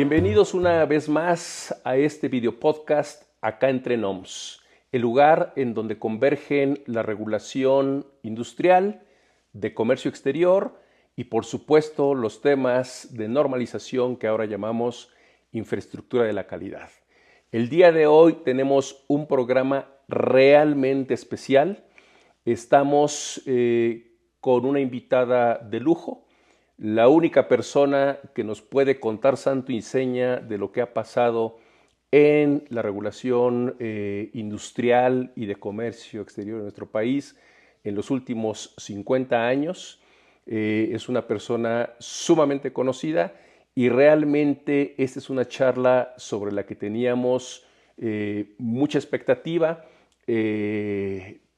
Bienvenidos una vez más a este video podcast Acá entre NOMS, el lugar en donde convergen la regulación industrial, de comercio exterior y por supuesto los temas de normalización que ahora llamamos infraestructura de la calidad. El día de hoy tenemos un programa realmente especial. Estamos con una invitada de lujo, la única persona que nos puede contar santo y seña de lo que ha pasado en la regulación industrial y de comercio exterior de nuestro país en los últimos 50 años. Es una persona sumamente conocida y realmente esta es una charla sobre la que teníamos mucha expectativa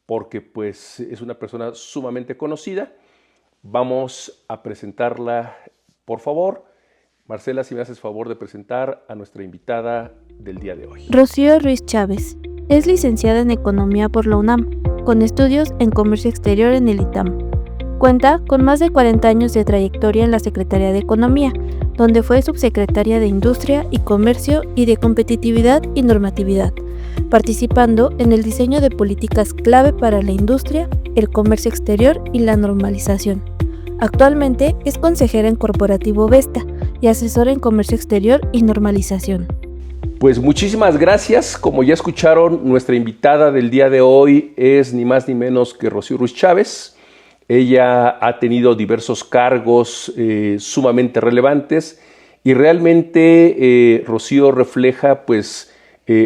porque pues, es una persona sumamente conocida. Vamos a presentarla, por favor. Marcela, si me haces favor de presentar a nuestra invitada del día de hoy. Rocío Ruiz Chávez es licenciada en Economía por la UNAM, con estudios en Comercio Exterior en el ITAM. Cuenta con más de 40 años de trayectoria en la Secretaría de Economía, donde fue subsecretaria de Industria y Comercio y de Competitividad y Normatividad, participando en el diseño de políticas clave para la industria, el comercio exterior y la normalización. Actualmente es consejera en Corporativo Vesta y asesora en Comercio Exterior y Normalización. Pues muchísimas gracias. Como ya escucharon, nuestra invitada del día de hoy es ni más ni menos que Rocío Ruiz Chávez. Ella ha tenido diversos cargos sumamente relevantes y realmente Rocío refleja pues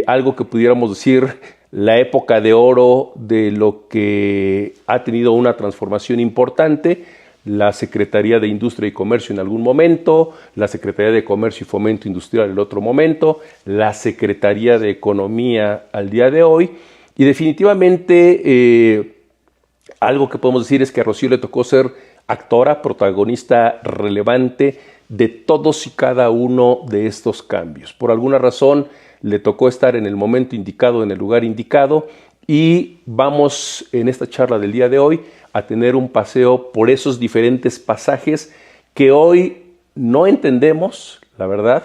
algo que pudiéramos decir la época de oro de lo que ha tenido una transformación importante, la Secretaría de Industria y Comercio en algún momento, la Secretaría de Comercio y Fomento Industrial en otro momento, la Secretaría de Economía al día de hoy y definitivamente algo que podemos decir es que a Rocío le tocó ser actora, protagonista relevante de todos y cada uno de estos cambios. Por alguna razón le tocó estar en el momento indicado, en el lugar indicado, y vamos en esta charla del día de hoy a tener un paseo por esos diferentes pasajes que hoy no entendemos, la verdad.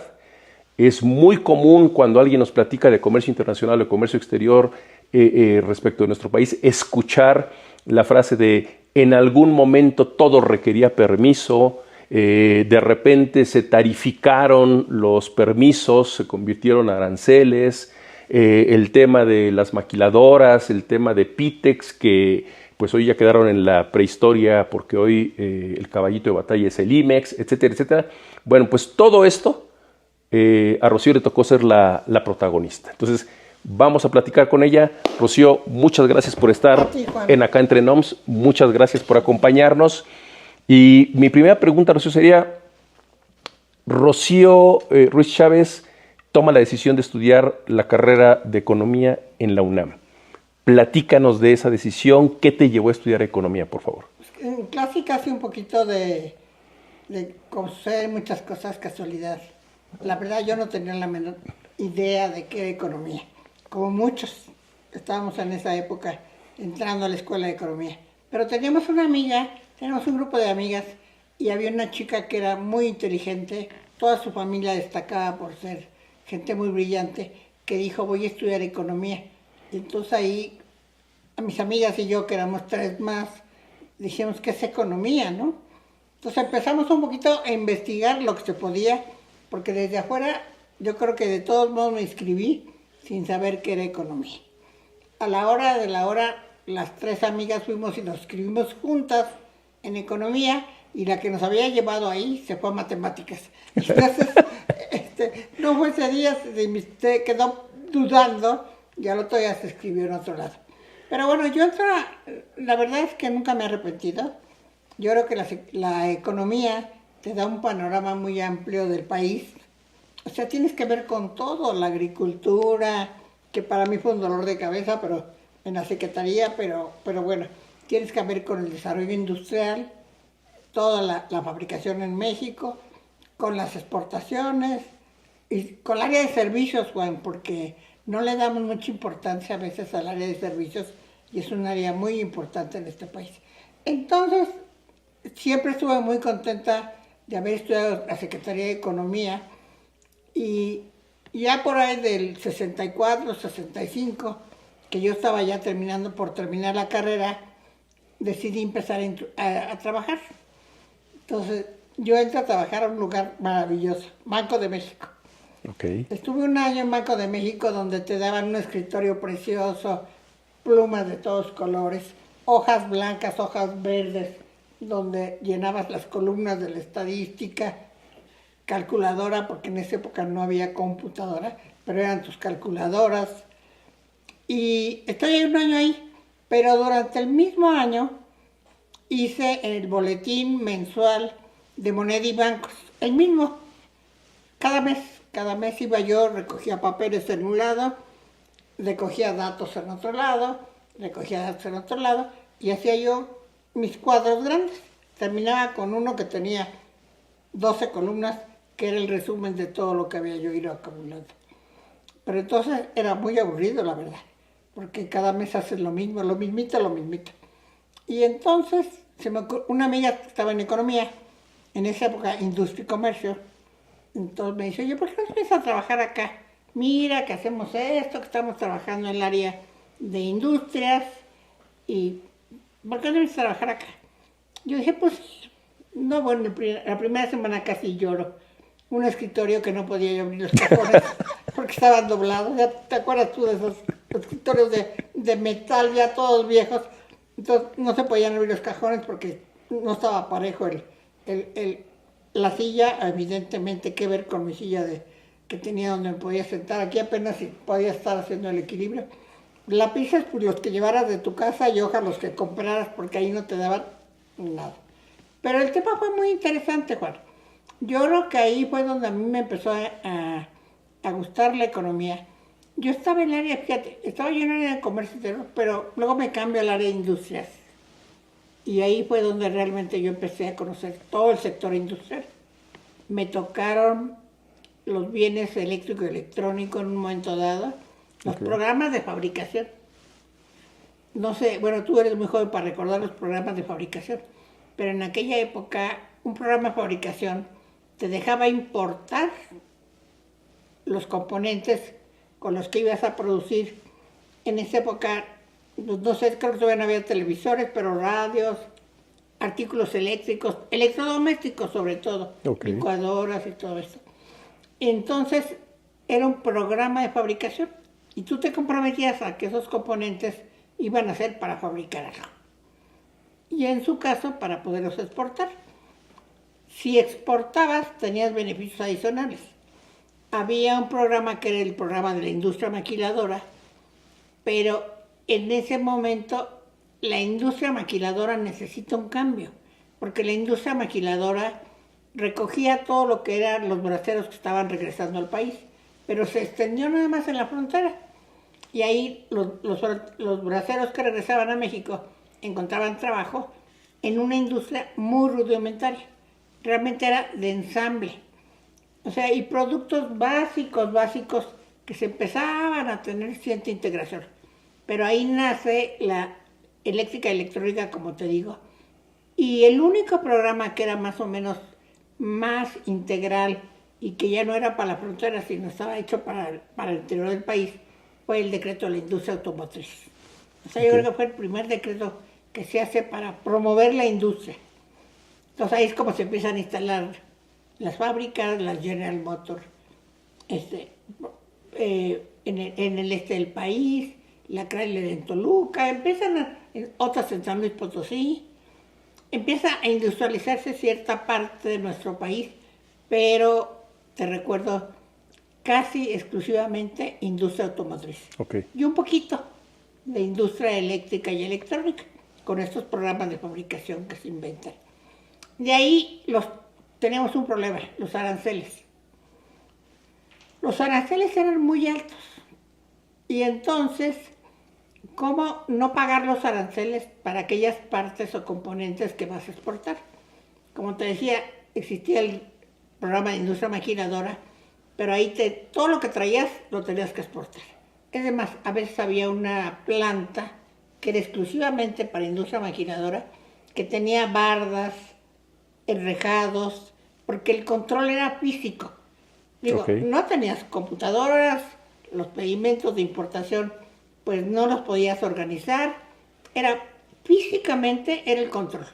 Es muy común cuando alguien nos platica de comercio internacional o comercio exterior respecto de nuestro país, escuchar la frase de en algún momento todo requería permiso, de repente se tarificaron los permisos, se convirtieron en aranceles, el tema de las maquiladoras, el tema de Pitex, que pues hoy ya quedaron en la prehistoria porque hoy el caballito de batalla es el IMEX, etcétera, etcétera. Bueno, pues todo esto a Rocío le tocó ser la protagonista. Entonces, vamos a platicar con ella. Rocío, muchas gracias por estar en Acá entre NOMS. Muchas gracias por acompañarnos. Y mi primera pregunta, Rocío, sería, Rocío Ruiz Chávez toma la decisión de estudiar la carrera de Economía en la UNAM. Platícanos de esa decisión. ¿Qué te llevó a estudiar Economía, por favor? En clase casi un poquito de conocer muchas cosas, casualidad. La verdad yo no tenía la menor idea de qué era economía. Como muchos estábamos en esa época entrando a la escuela de economía. Pero teníamos un grupo de amigas y había una chica que era muy inteligente, toda su familia destacaba por ser gente muy brillante, que dijo voy a estudiar economía. Y entonces ahí a mis amigas y yo, que éramos tres más, dijimos que es economía, ¿no? Entonces empezamos un poquito a investigar lo que se podía, porque desde afuera yo creo que de todos modos me inscribí sin saber qué era economía. A la hora de la hora, las tres amigas fuimos y nos inscribimos juntas en economía y la que nos había llevado ahí se fue a matemáticas. Entonces, no fue ese día, se quedó dudando y al otro día se escribió en otro lado. Pero bueno, la verdad es que nunca me he arrepentido. Yo creo que la economía te da un panorama muy amplio del país. O sea, tienes que ver con todo, la agricultura, que para mí fue un dolor de cabeza, pero en la secretaría, pero bueno, tienes que ver con el desarrollo industrial, toda la fabricación en México, con las exportaciones y con el área de servicios, Juan, porque no le damos mucha importancia a veces al área de servicios y es un área muy importante en este país. Entonces, siempre estuve muy contenta de haber estudiado la Secretaría de Economía Y ya por ahí del 64, 65, que yo estaba ya por terminar la carrera, decidí empezar a trabajar. Entonces, yo entré a trabajar a un lugar maravilloso, Banco de México. Ok. Estuve un año en Banco de México donde te daban un escritorio precioso, plumas de todos colores, hojas blancas, hojas verdes, donde llenabas las columnas de la estadística, calculadora, porque en esa época no había computadora, pero eran tus calculadoras. Y estoy un año ahí, pero durante el mismo año hice el boletín mensual de Moneda y Bancos, el mismo, cada mes iba yo, recogía papeles en un lado, recogía datos en otro lado, y hacía yo mis cuadros grandes. Terminaba con uno que tenía 12 columnas, que era el resumen de todo lo que había yo ido acumulando. Pero entonces era muy aburrido, la verdad, porque cada mes haces lo mismo, lo mismito. Y entonces una amiga que estaba en economía, en esa época industria y comercio, entonces me dice, oye, ¿por qué no empiezas a trabajar acá? Mira que hacemos esto, que estamos trabajando en el área de industrias, y ¿por qué no empiezas a trabajar acá? Yo dije, pues, no, bueno, la primera semana casi lloro. Un escritorio que no podía yo abrir los cajones porque estaban doblados. ¿Ya te acuerdas tú de esos escritorios de metal ya todos viejos? Entonces no se podían abrir los cajones porque no estaba parejo la silla, evidentemente que ver con mi silla que tenía donde me podía sentar. Aquí apenas podía estar haciendo el equilibrio. Lápices, pues los que llevaras de tu casa, y hojas los que compraras, porque ahí no te daban nada. Pero el tema fue muy interesante, Juan. Yo creo que ahí fue donde a mí me empezó a gustar la economía. Yo estaba en el área, fíjate, estaba yo en el área de comercio exterior, pero luego me cambio al área de industrias. Y ahí fue donde realmente yo empecé a conocer todo el sector industrial. Me tocaron los bienes eléctricos y electrónicos en un momento dado, los programas de fabricación. No sé, bueno, tú eres muy joven para recordar los programas de fabricación, pero en aquella época un programa de fabricación te dejaba importar los componentes con los que ibas a producir. En esa época, no sé, creo que todavía no había televisores, pero radios, artículos eléctricos, electrodomésticos sobre todo, licuadoras y todo eso. Entonces, era un programa de fabricación y tú te comprometías a que esos componentes iban a ser para fabricar algo. Y en su caso, para poderlos exportar. Si exportabas, tenías beneficios adicionales. Había un programa que era el programa de la industria maquiladora, pero en ese momento la industria maquiladora necesita un cambio, porque la industria maquiladora recogía todo lo que eran los braceros que estaban regresando al país, pero se extendió nada más en la frontera. Y ahí los braceros que regresaban a México encontraban trabajo en una industria muy rudimentaria. Realmente era de ensamble. O sea, y productos básicos que se empezaban a tener cierta integración. Pero ahí nace la eléctrica y electrónica, como te digo. Y el único programa que era más o menos más integral y que ya no era para la frontera, sino estaba hecho para el interior del país, fue el decreto de la industria automotriz. O sea, yo creo que fue el primer decreto que se hace para promover la industria. Entonces ahí es como se empiezan a instalar las fábricas, las General Motors, en el este del país, la Chrysler en Toluca, otras en San Luis Potosí. Empieza a industrializarse cierta parte de nuestro país, pero te recuerdo, casi exclusivamente industria automotriz. Y un poquito de industria eléctrica y electrónica, con estos programas de fabricación que se inventan. De ahí tenemos un problema, los aranceles. Los aranceles eran muy altos. Y entonces, ¿cómo no pagar los aranceles para aquellas partes o componentes que vas a exportar? Como te decía, existía el programa de industria maquiladora, pero ahí todo lo que traías lo tenías que exportar. Es demás, a veces había una planta que era exclusivamente para industria maquiladora, que tenía bardas, enrejados, porque el control era físico. Digo, Ok. no tenías computadoras, los pedimentos de importación, pues no los podías organizar. Físicamente era el control.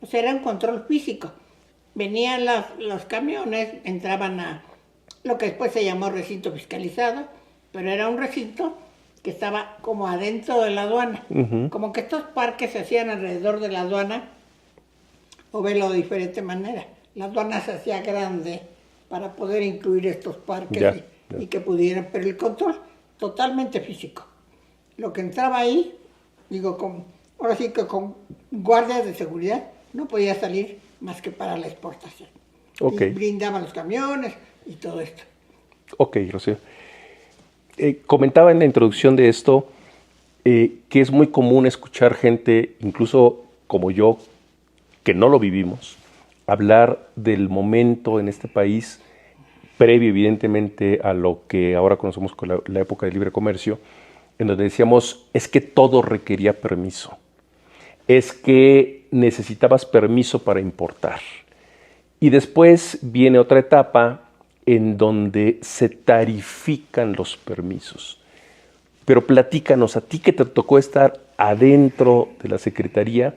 O sea, era un control físico. Venían los camiones, entraban a lo que después se llamó recinto fiscalizado, pero era un recinto que estaba como adentro de la aduana. Como que estos parques se hacían alrededor de la aduana, o verlo de diferente manera. La aduana se hacía grande para poder incluir estos parques Ya. y que pudieran, pero el control totalmente físico. Lo que entraba ahí, digo, ahora sí que con guardias de seguridad, no podía salir más que para la exportación. Ok. Y brindaban los camiones y todo esto. Ok, Rocío. Comentaba en la introducción de esto que es muy común escuchar gente, incluso como yo, que no lo vivimos, hablar del momento en este país, previo evidentemente a lo que ahora conocemos como la época de libre comercio, en donde decíamos, es que todo requería permiso, es que necesitabas permiso para importar. Y después viene otra etapa en donde se tarifican los permisos. Pero platícanos, a ti que te tocó estar adentro de la Secretaría,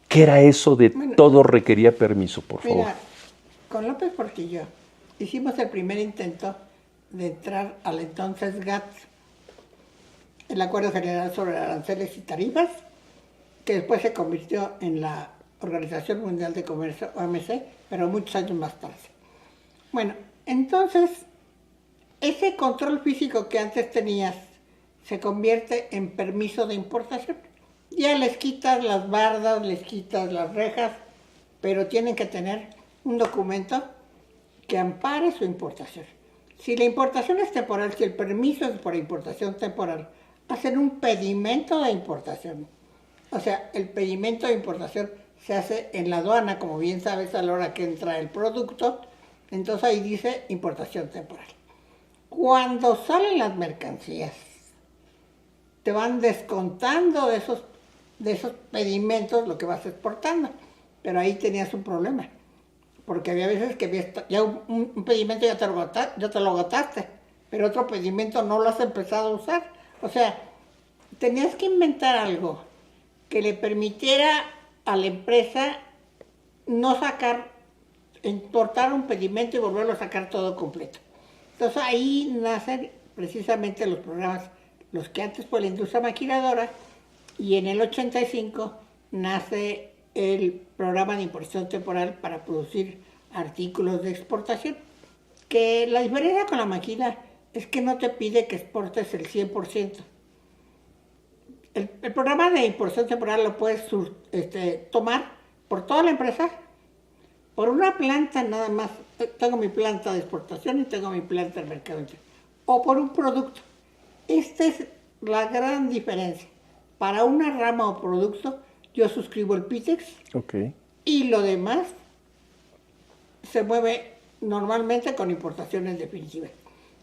¿qué era eso de todo requería permiso, por favor? Mira, con López Portillo hicimos el primer intento de entrar al entonces GATT, el Acuerdo General sobre Aranceles y Tarifas, que después se convirtió en la Organización Mundial de Comercio, OMC, pero muchos años más tarde. Bueno, entonces, ese control físico que antes tenías se convierte en permiso de importación. Ya les quitas las bardas, les quitas las rejas, pero tienen que tener un documento que ampare su importación. Si la importación es temporal, si el permiso es por importación temporal, hacen un pedimento de importación. O sea, el pedimento de importación se hace en la aduana, como bien sabes, a la hora que entra el producto. Entonces ahí dice importación temporal. Cuando salen las mercancías, te van descontando de esos pedimentos lo que vas exportando. Pero ahí tenías un problema. Porque había veces que ya un pedimento ya te lo agotaste, pero otro pedimento no lo has empezado a usar. O sea, tenías que inventar algo que le permitiera a la empresa no importar un pedimento y volverlo a sacar todo completo. Entonces ahí nacen precisamente los programas, los que antes fue la industria maquiladora, y en el 85 nace el programa de importación temporal para producir artículos de exportación, que la diferencia con la maquila es que no te pide que exportes el 100%. El programa de importación temporal lo puedes tomar por toda la empresa, por una planta nada más. Tengo mi planta de exportación y tengo mi planta de mercado interno. O por un producto. Esta es la gran diferencia. Para una rama o producto, yo suscribo el PITEX. Okay. Y lo demás se mueve normalmente con importaciones definitivas.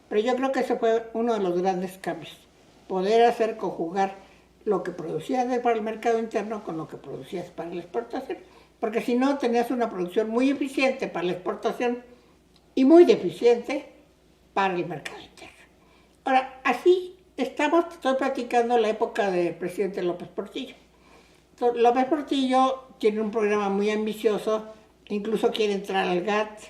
Pero yo creo que ese fue uno de los grandes cambios. Poder hacer conjugar lo que producías para el mercado interno con lo que producías para la exportación. Porque si no, tenías una producción muy eficiente para la exportación y muy deficiente para el mercado interno. Ahora, así estoy platicando la época del presidente López Portillo. Entonces, López Portillo tiene un programa muy ambicioso, incluso quiere entrar al GATT.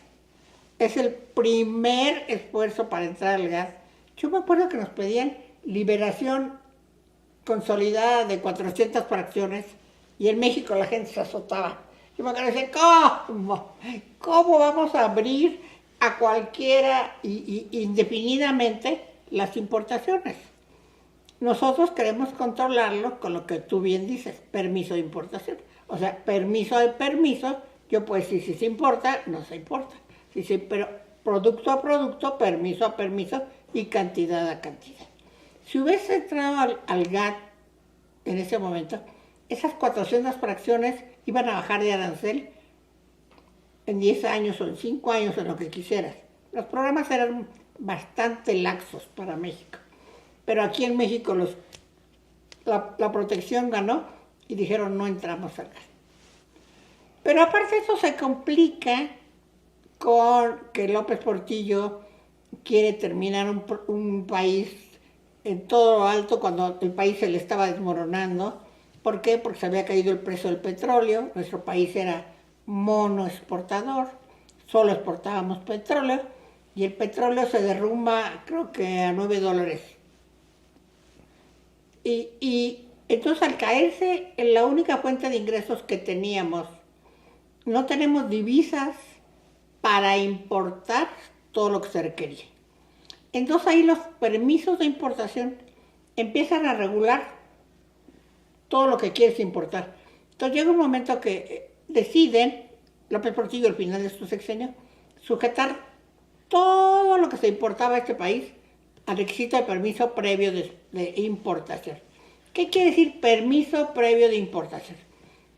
Es el primer esfuerzo para entrar al GATT. Yo me acuerdo que nos pedían liberación consolidada de 400 fracciones y en México la gente se azotaba. Yo me acuerdo de decir, ¿cómo vamos a abrir a cualquiera indefinidamente las importaciones? Nosotros queremos controlarlo con lo que tú bien dices, permiso de importación. O sea, permiso de permiso, yo puedo decir si se importa, no se importa. Pero producto a producto, permiso a permiso y cantidad a cantidad. Si hubiese entrado al GATT en ese momento, esas 400 fracciones iban a bajar de arancel en 10 años o en 5 años, en lo que quisieras. Los programas eran bastante laxos para México. Pero aquí en México la protección ganó y dijeron no entramos al GATT. Pero aparte eso se complica con que López Portillo quiere terminar un país en todo lo alto cuando el país se le estaba desmoronando. ¿Por qué? Porque se había caído el precio del petróleo, nuestro país era monoexportador, solo exportábamos petróleo y el petróleo se derrumba creo que a $9. Y entonces al caerse en la única fuente de ingresos que teníamos, no tenemos divisas para importar todo lo que se requería. Entonces ahí los permisos de importación empiezan a regular todo lo que quieres importar. Entonces llega un momento que deciden, López Portillo al final de su sexenio, sujetar todo lo que se importaba a este país al requisito de permiso previo de importación. ¿Qué quiere decir permiso previo de importación?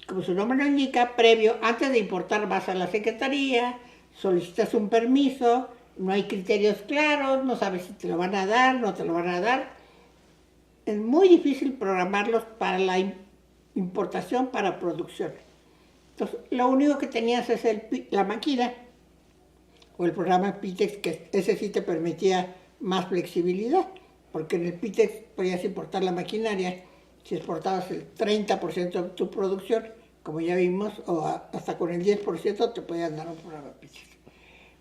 Como su nombre lo indica, previo, antes de importar vas a la Secretaría, solicitas un permiso, no hay criterios claros, no sabes si te lo van a dar, no te lo van a dar. Es muy difícil programarlos para la importación, para producción. Entonces, lo único que tenías es la máquina o el programa PITEX, que ese sí te permitía más flexibilidad, porque en el PITEX podías importar la maquinaria si exportabas el 30% de tu producción, como ya vimos, o hasta con el 10% te podían dar un programa PITEX.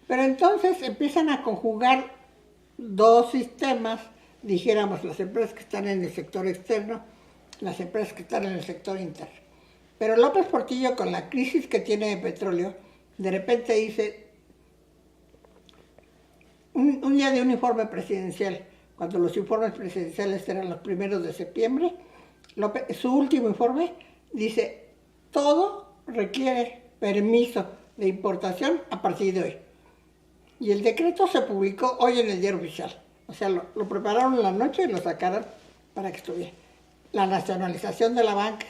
Pero entonces empiezan a conjugar dos sistemas, dijéramos, las empresas que están en el sector externo, las empresas que están en el sector interno. Pero López Portillo, con la crisis que tiene de petróleo, de repente dice, un día de un informe presidencial, cuando los informes presidenciales eran los 1 de septiembre, su último informe dice, todo requiere permiso de importación a partir de hoy. Y el decreto se publicó hoy en el Diario Oficial. O sea, lo prepararon en la noche y lo sacaron para que estuviera. La nacionalización de la banca.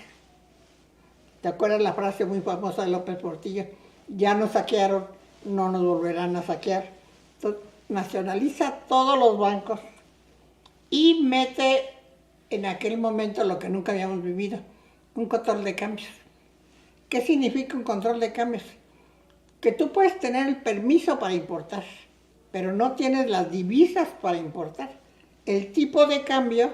¿Te acuerdas la frase muy famosa de López Portillo? Ya nos saquearon, no nos volverán a saquear. Entonces, nacionaliza todos los bancos y mete en aquel momento lo que nunca habíamos vivido, un control de cambios. ¿Qué significa un control de cambios? Que tú puedes tener el permiso para importar, pero no tienes las divisas para importar. El tipo de cambio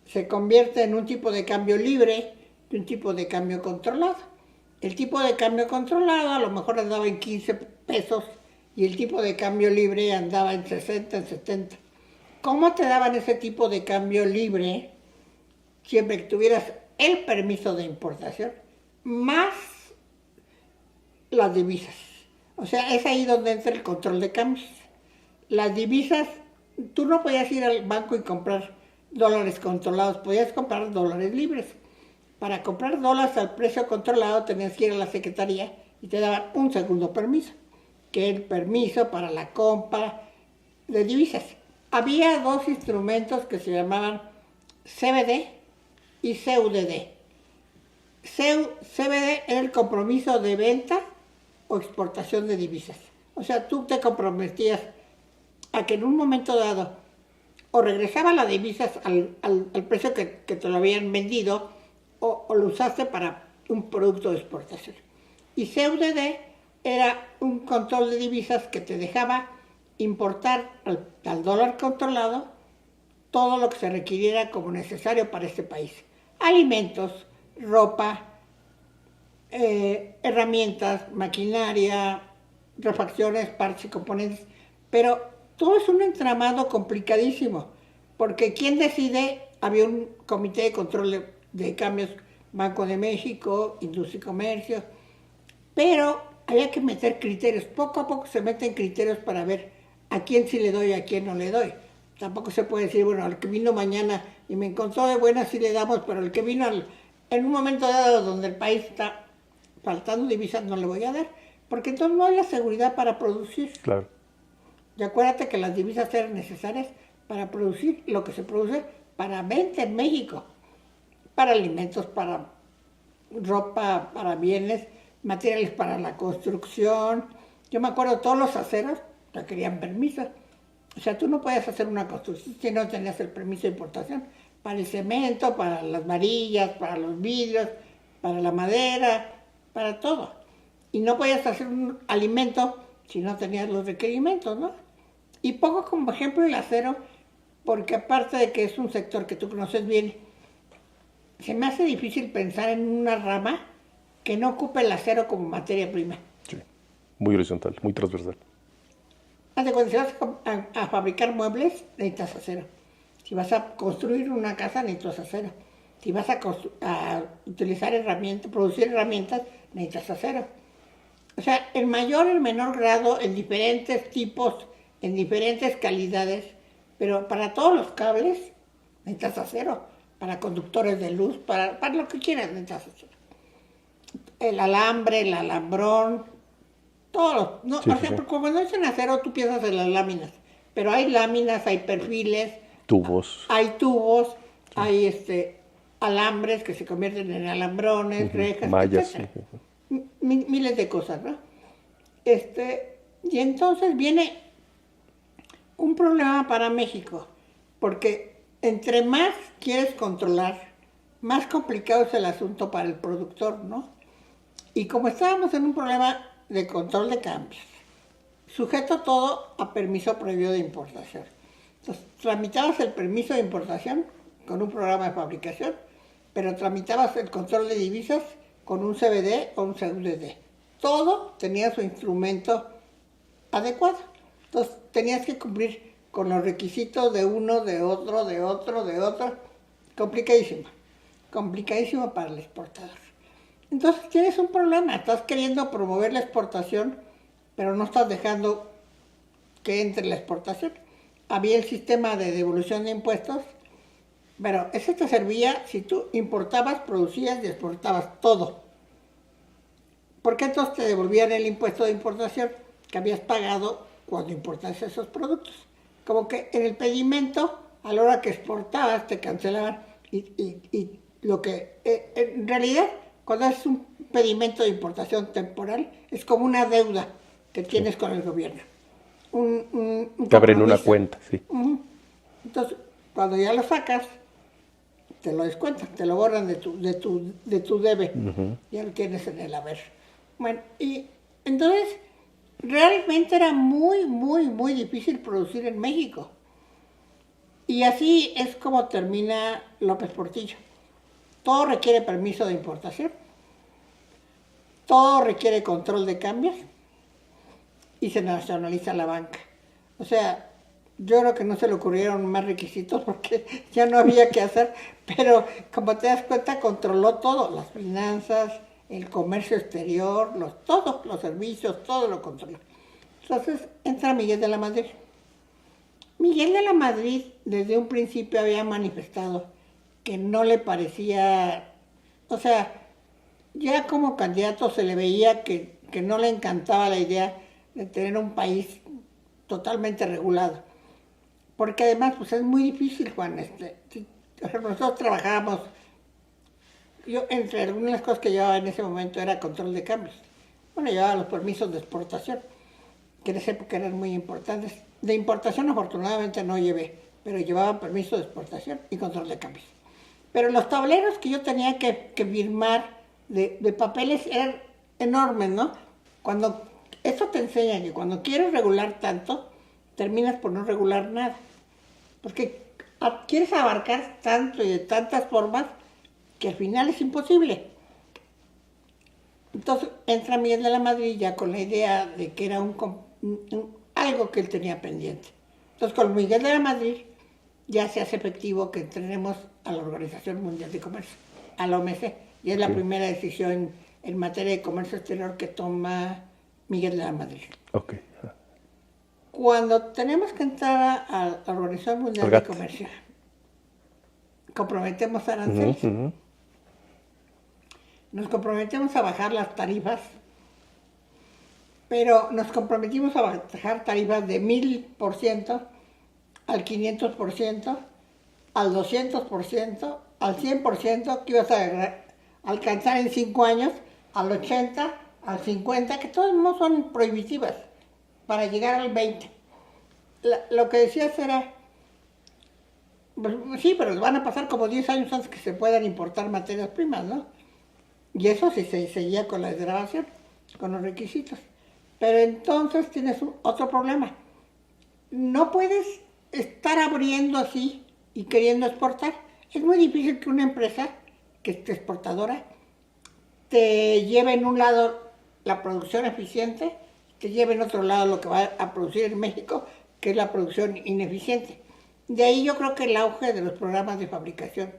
se convierte en un tipo de cambio libre y un tipo de cambio controlado. El tipo de cambio controlado a lo mejor andaba en 15 pesos y el tipo de cambio libre andaba en 60, en 70. ¿Cómo te daban ese tipo de cambio libre? Siempre que tuvieras el permiso de importación más las divisas. O sea, es ahí donde entra el control de cambios. Las divisas, tú no podías ir al banco y comprar dólares controlados, podías comprar dólares libres. Para comprar dólares al precio controlado tenías que ir a la Secretaría y te daban un segundo permiso, que es el permiso para la compra de divisas. Había dos instrumentos que se llamaban CBD y CUDD. CBD era el compromiso de venta o exportación de divisas. O sea, tú te comprometías a que en un momento dado o regresaba las divisas al precio que te lo habían vendido o lo usaste para un producto de exportación. Y CUDD era un control de divisas que te dejaba importar al dólar controlado todo lo que se requiriera como necesario para este país. Alimentos, ropa, herramientas, maquinaria, refacciones, partes y componentes. Pero todo es un entramado complicadísimo, porque ¿quién decide? Había un comité de control de cambios, Banco de México, Industria y Comercio, pero había que meter criterios. Poco a poco se meten criterios para ver a quién sí le doy, a quién no le doy. Tampoco se puede decir, bueno, al que vino mañana y me encontró de buenas sí le damos, pero al que vino en un momento dado donde el país está faltando divisas no le voy a dar, porque entonces no hay la seguridad para producir. Claro. Y acuérdate que las divisas eran necesarias para producir lo que se produce para venta en México, para alimentos, para ropa, para bienes, materiales para la construcción. Yo me acuerdo, todos los aceros requerían permiso. O sea, tú no podías hacer una construcción si no tenías el permiso de importación. Para el cemento, para las varillas, para los vidrios, para la madera, para todo. Y no podías hacer un alimento si no tenías los requerimientos, ¿no? Y pongo como ejemplo el acero, porque aparte de que es un sector que tú conoces bien, se me hace difícil pensar en una rama que no ocupe el acero como materia prima. Sí. Muy horizontal, muy transversal. Cuando si vas a fabricar muebles, necesitas acero. Si vas a construir una casa, necesitas acero. Si vas a utilizar herramientas, producir herramientas, necesitas acero. O sea, en mayor y menor grado, en diferentes tipos, en diferentes calidades, pero para todos los cables necesitas acero. Para conductores de luz, para lo que quieras necesitas acero. El alambre, el alambrón, todos. No, Sí, o sí, sea, sí. porque cuando dicen acero tú piensas en las láminas, pero hay láminas, hay perfiles, Tubos. hay tubos, hay alambres que se convierten en alambrones, rejas, Mallas. etc. Sí. Miles de cosas, ¿no? Y entonces viene un problema para México, porque entre más quieres controlar, más complicado es el asunto para el productor, ¿no? Y como estábamos en un problema de control de cambios, sujeto todo a permiso previo de importación. Entonces, tramitabas el permiso de importación con un programa de fabricación, pero tramitabas el control de divisas con un CBD o un CUDD. Todo tenía su instrumento adecuado. Entonces, tenías que cumplir con los requisitos de uno, de otro, de otro, de otro. Complicadísimo. Complicadísimo para el exportador. Entonces, tienes un problema. Estás queriendo promover la exportación, pero no estás dejando que entre la exportación. Había el sistema de devolución de impuestos, pero ese te servía si tú importabas, producías y exportabas todo. Porque entonces te devolvían el impuesto de importación que habías pagado cuando importaste esos productos. Como que en el pedimento, a la hora que exportabas, te cancelaban. Y lo que, en realidad, cuando es un pedimento de importación temporal, es como una deuda que tienes con el gobierno. Te abren una compromiso. cuenta, sí. Entonces, cuando ya lo sacas, te lo descuentan, te lo borran de tu debe. Ya lo tienes en el haber. Bueno, y entonces, realmente era muy, muy, muy difícil producir en México. Y así es como termina López Portillo. Todo requiere permiso de importación, todo requiere control de cambios y se nacionaliza la banca. O sea, yo creo que no se le ocurrieron más requisitos porque ya no había que hacer, pero como te das cuenta, controló todo, las finanzas, el comercio exterior, todos los servicios, todo lo controló. Entonces entra Miguel de la Madrid. Miguel de la Madrid desde un principio había manifestado que no le parecía, o sea, ya como candidato se le veía que no le encantaba la idea de tener un país totalmente regulado. Porque además, pues es muy difícil, Juan. Nosotros trabajábamos, yo entre algunas cosas que llevaba en ese momento era control de cambios. Bueno, llevaba los permisos de exportación, que en esa época eran muy importantes. De importación afortunadamente no llevé, pero llevaba permiso de exportación y control de cambios. Pero los tableros que yo tenía que firmar de papeles eran enormes, ¿no? Eso te enseña que cuando quieres regular tanto, terminas por no regular nada. Porque quieres abarcar tanto y de tantas formas que al final es imposible. Entonces entra Miguel de la Madrid ya con la idea de que era algo que él tenía pendiente. Entonces con Miguel de la Madrid ya se hace efectivo que entremos a la Organización Mundial de Comercio, a la OMC, y es la primera decisión en materia de comercio exterior que toma Miguel de la Madrid. Ok. Cuando tenemos que entrar a la Organización Mundial de Comercio, comprometemos aranceles, nos comprometemos a bajar las tarifas, pero nos comprometimos a bajar tarifas de 1000% al 500%, al 200%, al 100%, que ibas a alcanzar en 5 años, al 80%, al 50%, que todas no son prohibitivas, para llegar al 20%. Lo que decías era, pues, sí, pero van a pasar como 10 años antes que se puedan importar materias primas, ¿no? Y eso sí se seguía con la desgravación, con los requisitos. Pero entonces tienes otro problema. no puedes estar abriendo así y queriendo exportar. Es muy difícil que una empresa que esté exportadora te lleve en un lado la producción eficiente, te lleve en otro lado lo que va a producir en México, que es la producción ineficiente. De ahí yo creo que el auge de los programas de fabricación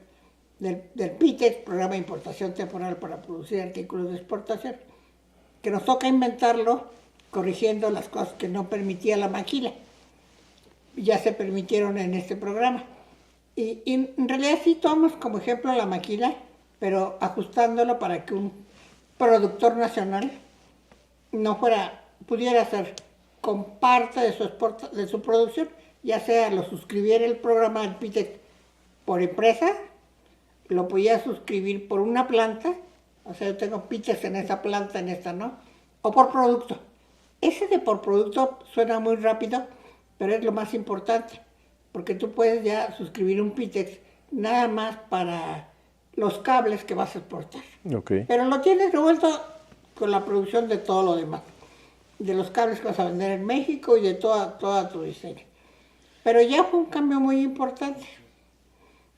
del PITEX, Programa de Importación Temporal para Producir Artículos de Exportación, que nos toca inventarlo corrigiendo las cosas que no permitía la maquila. Ya se permitieron en este programa. Y en realidad sí tomamos como ejemplo la maquila, pero ajustándolo para que un productor nacional no pudiera hacer con parte de su producción, ya sea lo suscribiera el programa del PITEX por empresa, lo podía suscribir por una planta, o sea, yo tengo PITEX en esa planta, en esta no, o por producto. Ese de por producto suena muy rápido, pero es lo más importante, porque tú puedes ya suscribir un PITEX nada más para los cables que vas a exportar. Okay. Pero lo tienes revuelto con la producción de todo lo demás, de los cables que vas a vender en México y de toda tu diseño. Pero ya fue un cambio muy importante.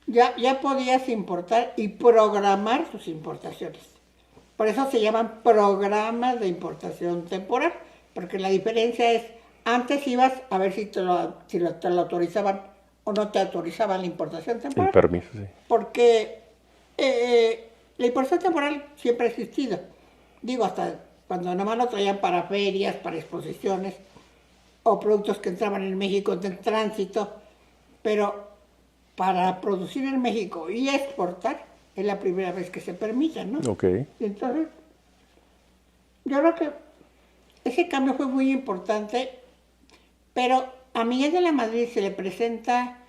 Ya podías importar y programar tus importaciones. Por eso se llaman programas de importación temporal, porque la diferencia es, antes ibas a ver si te lo autorizaban o no te autorizaban la importación temporal. El permiso, sí. Porque la importación temporal siempre ha existido. Digo, hasta cuando nada más lo traían para ferias, para exposiciones, o productos que entraban en México en tránsito, pero para producir en México y exportar es la primera vez que se permite, ¿no? Ok. Entonces, yo creo que ese cambio fue muy importante, pero a Miguel de la Madrid se le presenta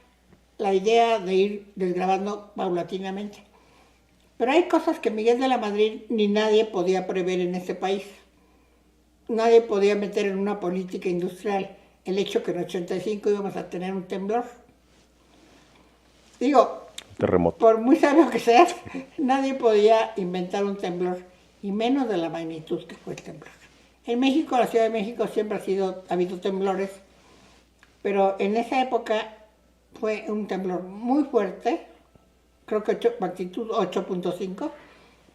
la idea de ir desgravando paulatinamente. Pero hay cosas que Miguel de la Madrid ni nadie podía prever en este país. Nadie podía meter en una política industrial el hecho que en 85 íbamos a tener un temblor. Digo, terremoto. Por muy sabio que seas, nadie podía inventar un temblor, y menos de la magnitud que fue el temblor. En México, la Ciudad de México siempre ha habido temblores, pero en esa época fue un temblor muy fuerte, creo que magnitud 8.5,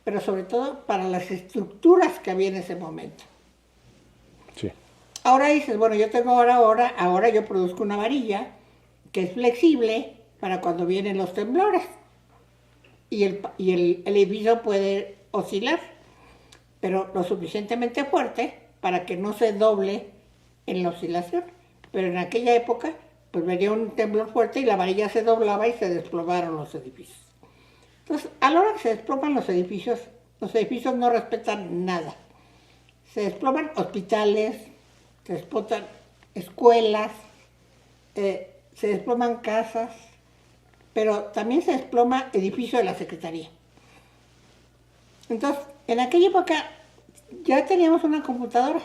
pero sobre todo para las estructuras que había en ese momento. Sí. Ahora dices, bueno, yo tengo ahora yo produzco una varilla que es flexible para cuando vienen los temblores. Y el edificio puede oscilar, pero lo suficientemente fuerte para que no se doble en la oscilación. Pero en aquella época, pues venía un temblor fuerte y la varilla se doblaba y se desplomaron los edificios. Entonces, a la hora que se desploman los edificios no respetan nada. Se desploman hospitales, se explotan escuelas, se desploman casas, pero también se desploma edificio de la Secretaría. Entonces, en aquella época ya teníamos una computadora,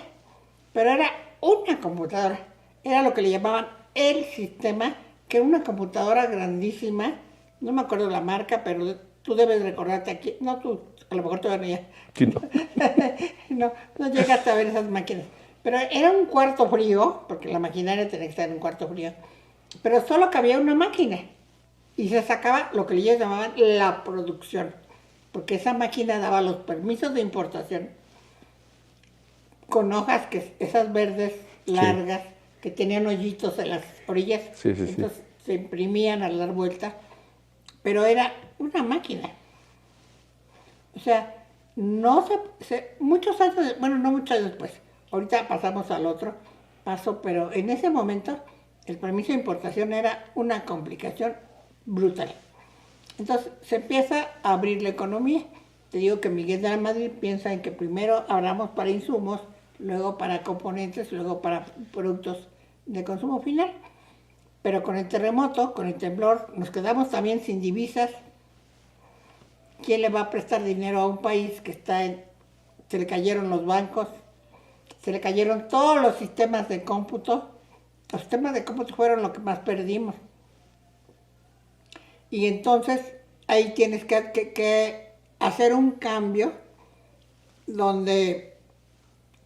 pero era una computadora. Era lo que le llamaban el sistema, que era una computadora grandísima, no me acuerdo la marca, pero tú debes recordarte aquí, no tú, a lo mejor todavía Sí, no. no llegaste a ver esas máquinas. Pero era un cuarto frío, porque la maquinaria tenía que estar en un cuarto frío, pero solo cabía una máquina. Y se sacaba lo que ellos llamaban la producción, porque esa máquina daba los permisos de importación con hojas, esas verdes largas, sí, que tenían hoyitos en las orillas, sí, entonces se imprimían al dar vuelta, pero era una máquina. O sea, muchos años, bueno, no muchos años después, ahorita pasamos al otro paso, pero en ese momento el permiso de importación era una complicación brutal. Entonces se empieza a abrir la economía. Te digo que Miguel de la Madrid piensa en que primero abramos para insumos, luego para componentes, luego para productos de consumo final. Pero con el terremoto, con el temblor, nos quedamos también sin divisas. ¿Quién le va a prestar dinero a un país que se le cayeron los bancos, se le cayeron todos los sistemas de cómputo? Los sistemas de cómputo fueron lo que más perdimos. Y entonces ahí tienes que hacer un cambio donde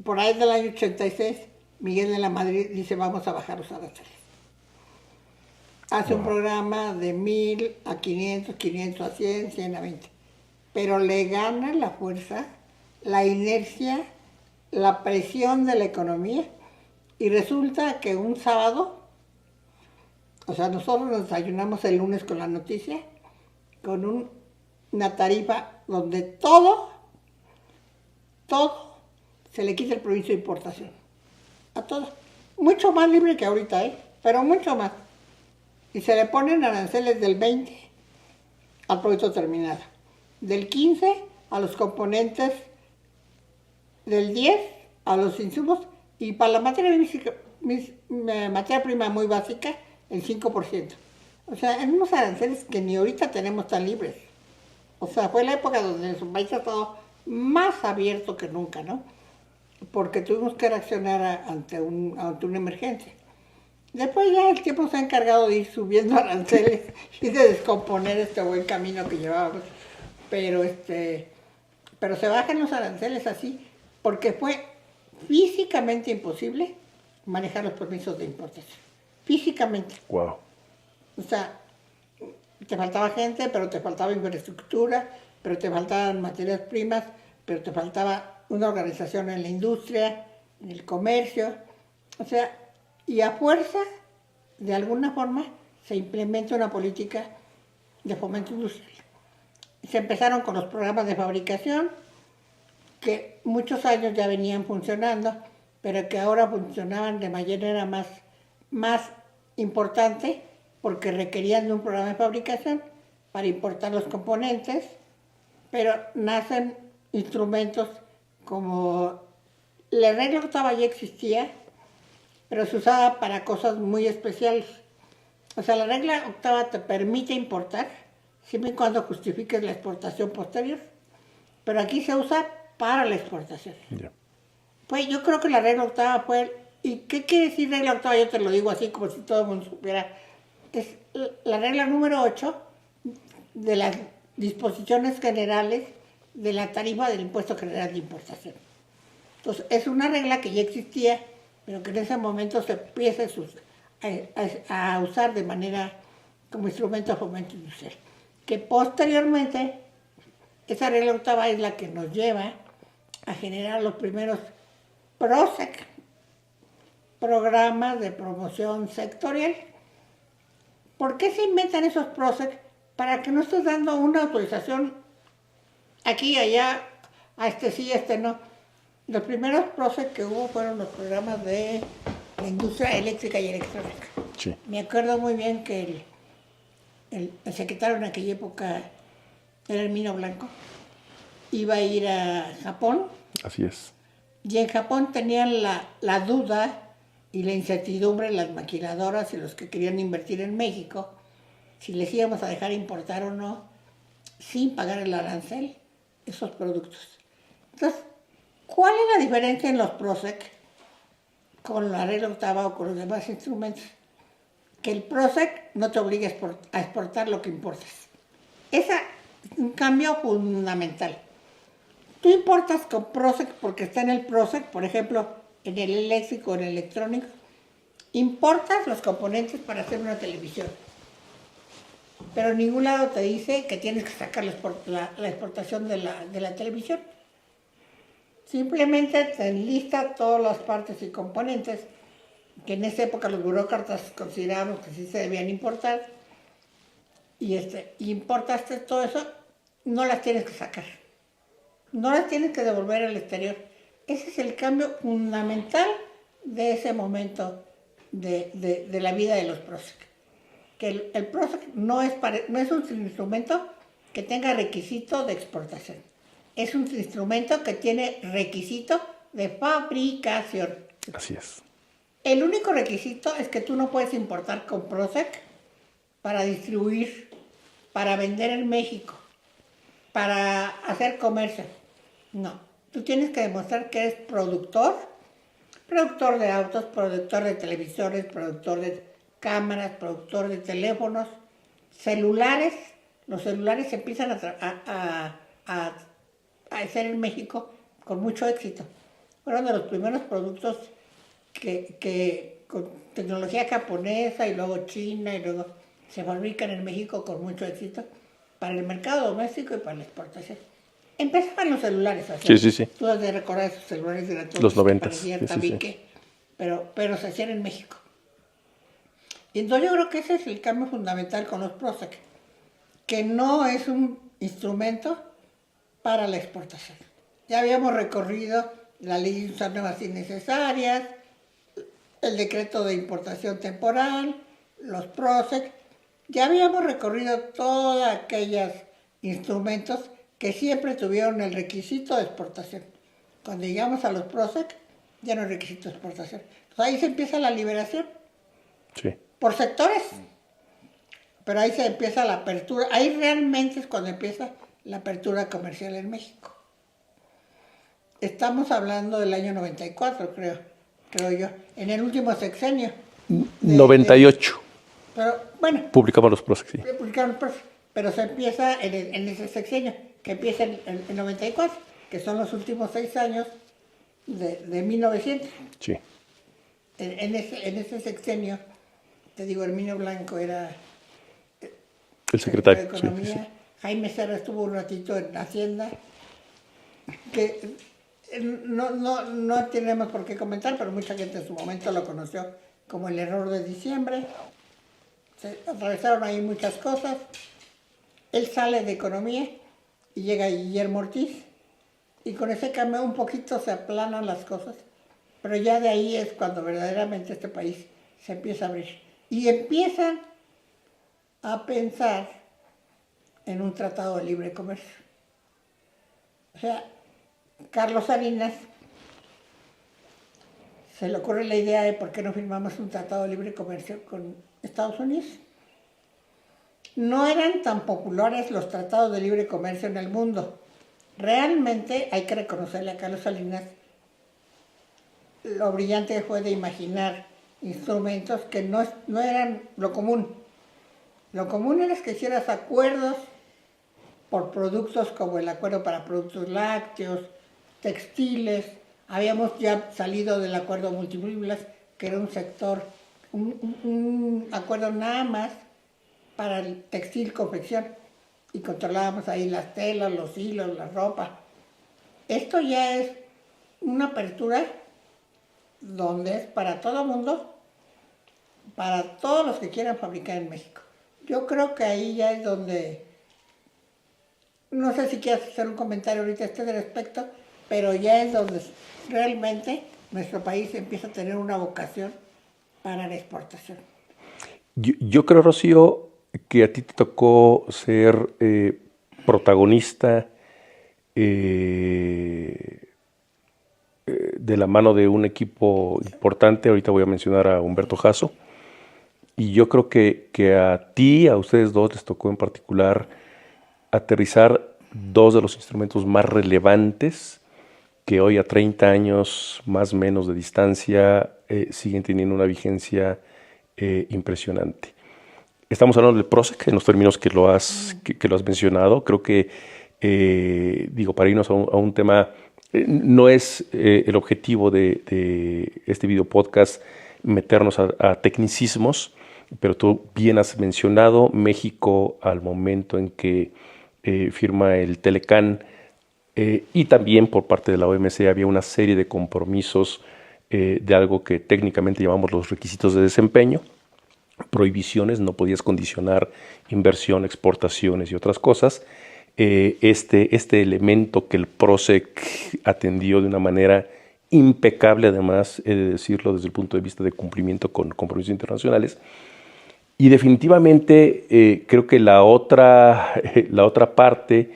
por ahí del año 86 Miguel de la Madrid dice vamos a bajar los aranceles. hace un programa de 1000 a 500, 500 a 100, 100 a 20. Pero le gana la fuerza, la inercia, la presión de la economía. Y resulta que un sábado, o sea, nosotros nos desayunamos el lunes con la noticia, con una tarifa donde todo se le quita el permiso de importación. A todo. Mucho más libre que ahorita, pero mucho más. Y se le ponen aranceles del 20 al producto terminado, del 15 a los componentes, del 10 a los insumos, y para la materia prima muy básica, el 5%. O sea, en unos aranceles que ni ahorita tenemos tan libres. O sea, fue la época donde su país ha estado más abierto que nunca, ¿no? Porque tuvimos que reaccionar ante una emergencia. Después ya el tiempo se ha encargado de ir subiendo aranceles y de descomponer este buen camino que llevábamos. Pero se bajan los aranceles así, porque fue físicamente imposible manejar los permisos de importación. Físicamente. Wow. O sea, te faltaba gente, pero te faltaba infraestructura, pero te faltaban materias primas, pero te faltaba una organización en la industria, en el comercio. O sea, y a fuerza, de alguna forma, se implementa una política de fomento industrial. Se empezaron con los programas de fabricación, que muchos años ya venían funcionando, pero que ahora funcionaban de manera más importante, porque requerían de un programa de fabricación para importar los componentes, pero nacen instrumentos como la regla octava ya existía, pero se usaba para cosas muy especiales. O sea, la regla octava te permite importar, siempre y cuando justifiques la exportación posterior, pero aquí se usa para la exportación. Yeah. Pues yo creo que la regla octava fue... ¿Y qué quiere decir regla octava? Yo te lo digo así como si todo el mundo supiera. Es la regla número 8 de las disposiciones generales de la tarifa del impuesto general de importación. Entonces, es una regla que ya existía, pero que en ese momento se empieza a usar de manera como instrumento de fomento industrial. Que posteriormente, esa regla octava es la que nos lleva a generar los primeros PROSEC, programas de promoción sectorial. ¿Por qué se inventan esos PROSEC? Para que no estés dando una autorización aquí y allá, a este sí, a este no. Los primeros PROSEC que hubo fueron los programas de la industria eléctrica y electrónica. Sí. Me acuerdo muy bien que el secretario en aquella época era Herminio Blanco. Iba a ir a Japón. Así es. Y en Japón tenían la duda y la incertidumbre en las maquiladoras y los que querían invertir en México, si les íbamos a dejar importar o no, sin pagar el arancel, esos productos. Entonces, ¿cuál es la diferencia en los PROSEC con la regla octava o con los demás instrumentos? Que el PROSEC no te obliga a exportar lo que importas. Ese es un cambio fundamental. Tú importas con PROSEC porque está en el PROSEC, por ejemplo, en el eléctrico, en el electrónico, importas los componentes para hacer una televisión. Pero en ningún lado te dice que tienes que sacar la exportación de la televisión. Simplemente te enlista todas las partes y componentes que en esa época los burócratas consideraban que sí se debían importar. Y importaste todo eso, no las tienes que sacar. No las tienes que devolver al exterior. Ese es el cambio fundamental de ese momento de la vida de los PROSEC. Que el PROSEC no es un instrumento que tenga requisito de exportación. Es un instrumento que tiene requisito de fabricación. Así es. El único requisito es que tú no puedes importar con PROSEC para distribuir, para vender en México, para hacer comercio. No, tú tienes que demostrar que eres productor de autos, productor de televisores, productor de cámaras, productor de teléfonos, celulares. Los celulares se empiezan a hacer en México con mucho éxito. Fueron de los primeros productos que con tecnología japonesa y luego china y luego se fabrican en México con mucho éxito para el mercado doméstico y para la exportación. Empezaban los celulares así. Sí. Tú has de recordar esos celulares gratuitos. Los 90. Parecían tabique, pero se hacían en México. Y entonces yo creo que ese es el cambio fundamental con los Proceq, que no es un instrumento para la exportación. Ya habíamos recorrido la ley de usar nuevas innecesarias, el decreto de importación temporal, los Proceq. Ya habíamos recorrido todos aquellos instrumentos que siempre tuvieron el requisito de exportación. Cuando llegamos a los Proceq, ya no hay requisito de exportación. Entonces ahí se empieza la liberación. Sí. Por sectores. Pero ahí se empieza la apertura. Ahí realmente es cuando empieza la apertura comercial en México. Estamos hablando del año 94, creo yo. En el último sexenio. 98. Pero bueno. Publicamos los Proceq, sí. Publicaron los Proceq. Pero se empieza en ese sexenio, que empieza en 94, que son los últimos 6 años de 1900. Sí. En ese sexenio, te digo, Herminio Blanco era El secretario. de Economía. Sí. Jaime Serra estuvo un ratito en Hacienda, que no tenemos por qué comentar, pero mucha gente en su momento lo conoció como el error de diciembre. Se atravesaron ahí muchas cosas. Él sale de Economía y llega Guillermo Ortiz, y con ese cambio un poquito se aplanan las cosas, pero ya de ahí es cuando verdaderamente este país se empieza a abrir. Y empiezan a pensar en un tratado de libre comercio. O sea, Carlos Salinas se le ocurre la idea de por qué no firmamos un tratado de libre comercio con Estados Unidos. No eran tan populares los tratados de libre comercio en el mundo. Realmente hay que reconocerle a Carlos Salinas lo brillante que fue de imaginar instrumentos que no eran lo común. Lo común era que hicieras acuerdos por productos como el acuerdo para productos lácteos, textiles. Habíamos ya salido del acuerdo multifibras, que era un sector, un acuerdo nada más para el textil confección, y controlábamos ahí las telas, los hilos, la ropa. Esto ya es una apertura donde es para todo mundo, para todos los que quieran fabricar en México. Yo creo que ahí ya es donde, no sé si quieres hacer un comentario ahorita al respecto, pero ya es donde realmente nuestro país empieza a tener una vocación para la exportación. Yo creo, Rocío, que a ti te tocó ser protagonista de la mano de un equipo importante. Ahorita voy a mencionar a Humberto Jasso. Y yo creo que a ti, a ustedes dos, les tocó en particular aterrizar dos de los instrumentos más relevantes que hoy, a 30 años más o menos de distancia, siguen teniendo una vigencia impresionante. Estamos hablando del Proceq en los términos que lo has mencionado. Creo que, para irnos a un tema, no es el objetivo de este video podcast meternos a tecnicismos, pero tú bien has mencionado México al momento en que firma el Telecán, y también por parte de la OMC había una serie de compromisos de algo que técnicamente llamamos los requisitos de desempeño, prohibiciones, no podías condicionar inversión, exportaciones y otras cosas. Este elemento que el Proceq atendió de una manera impecable, además, he de decirlo desde el punto de vista de cumplimiento con compromisos internacionales. Y definitivamente creo que la otra parte,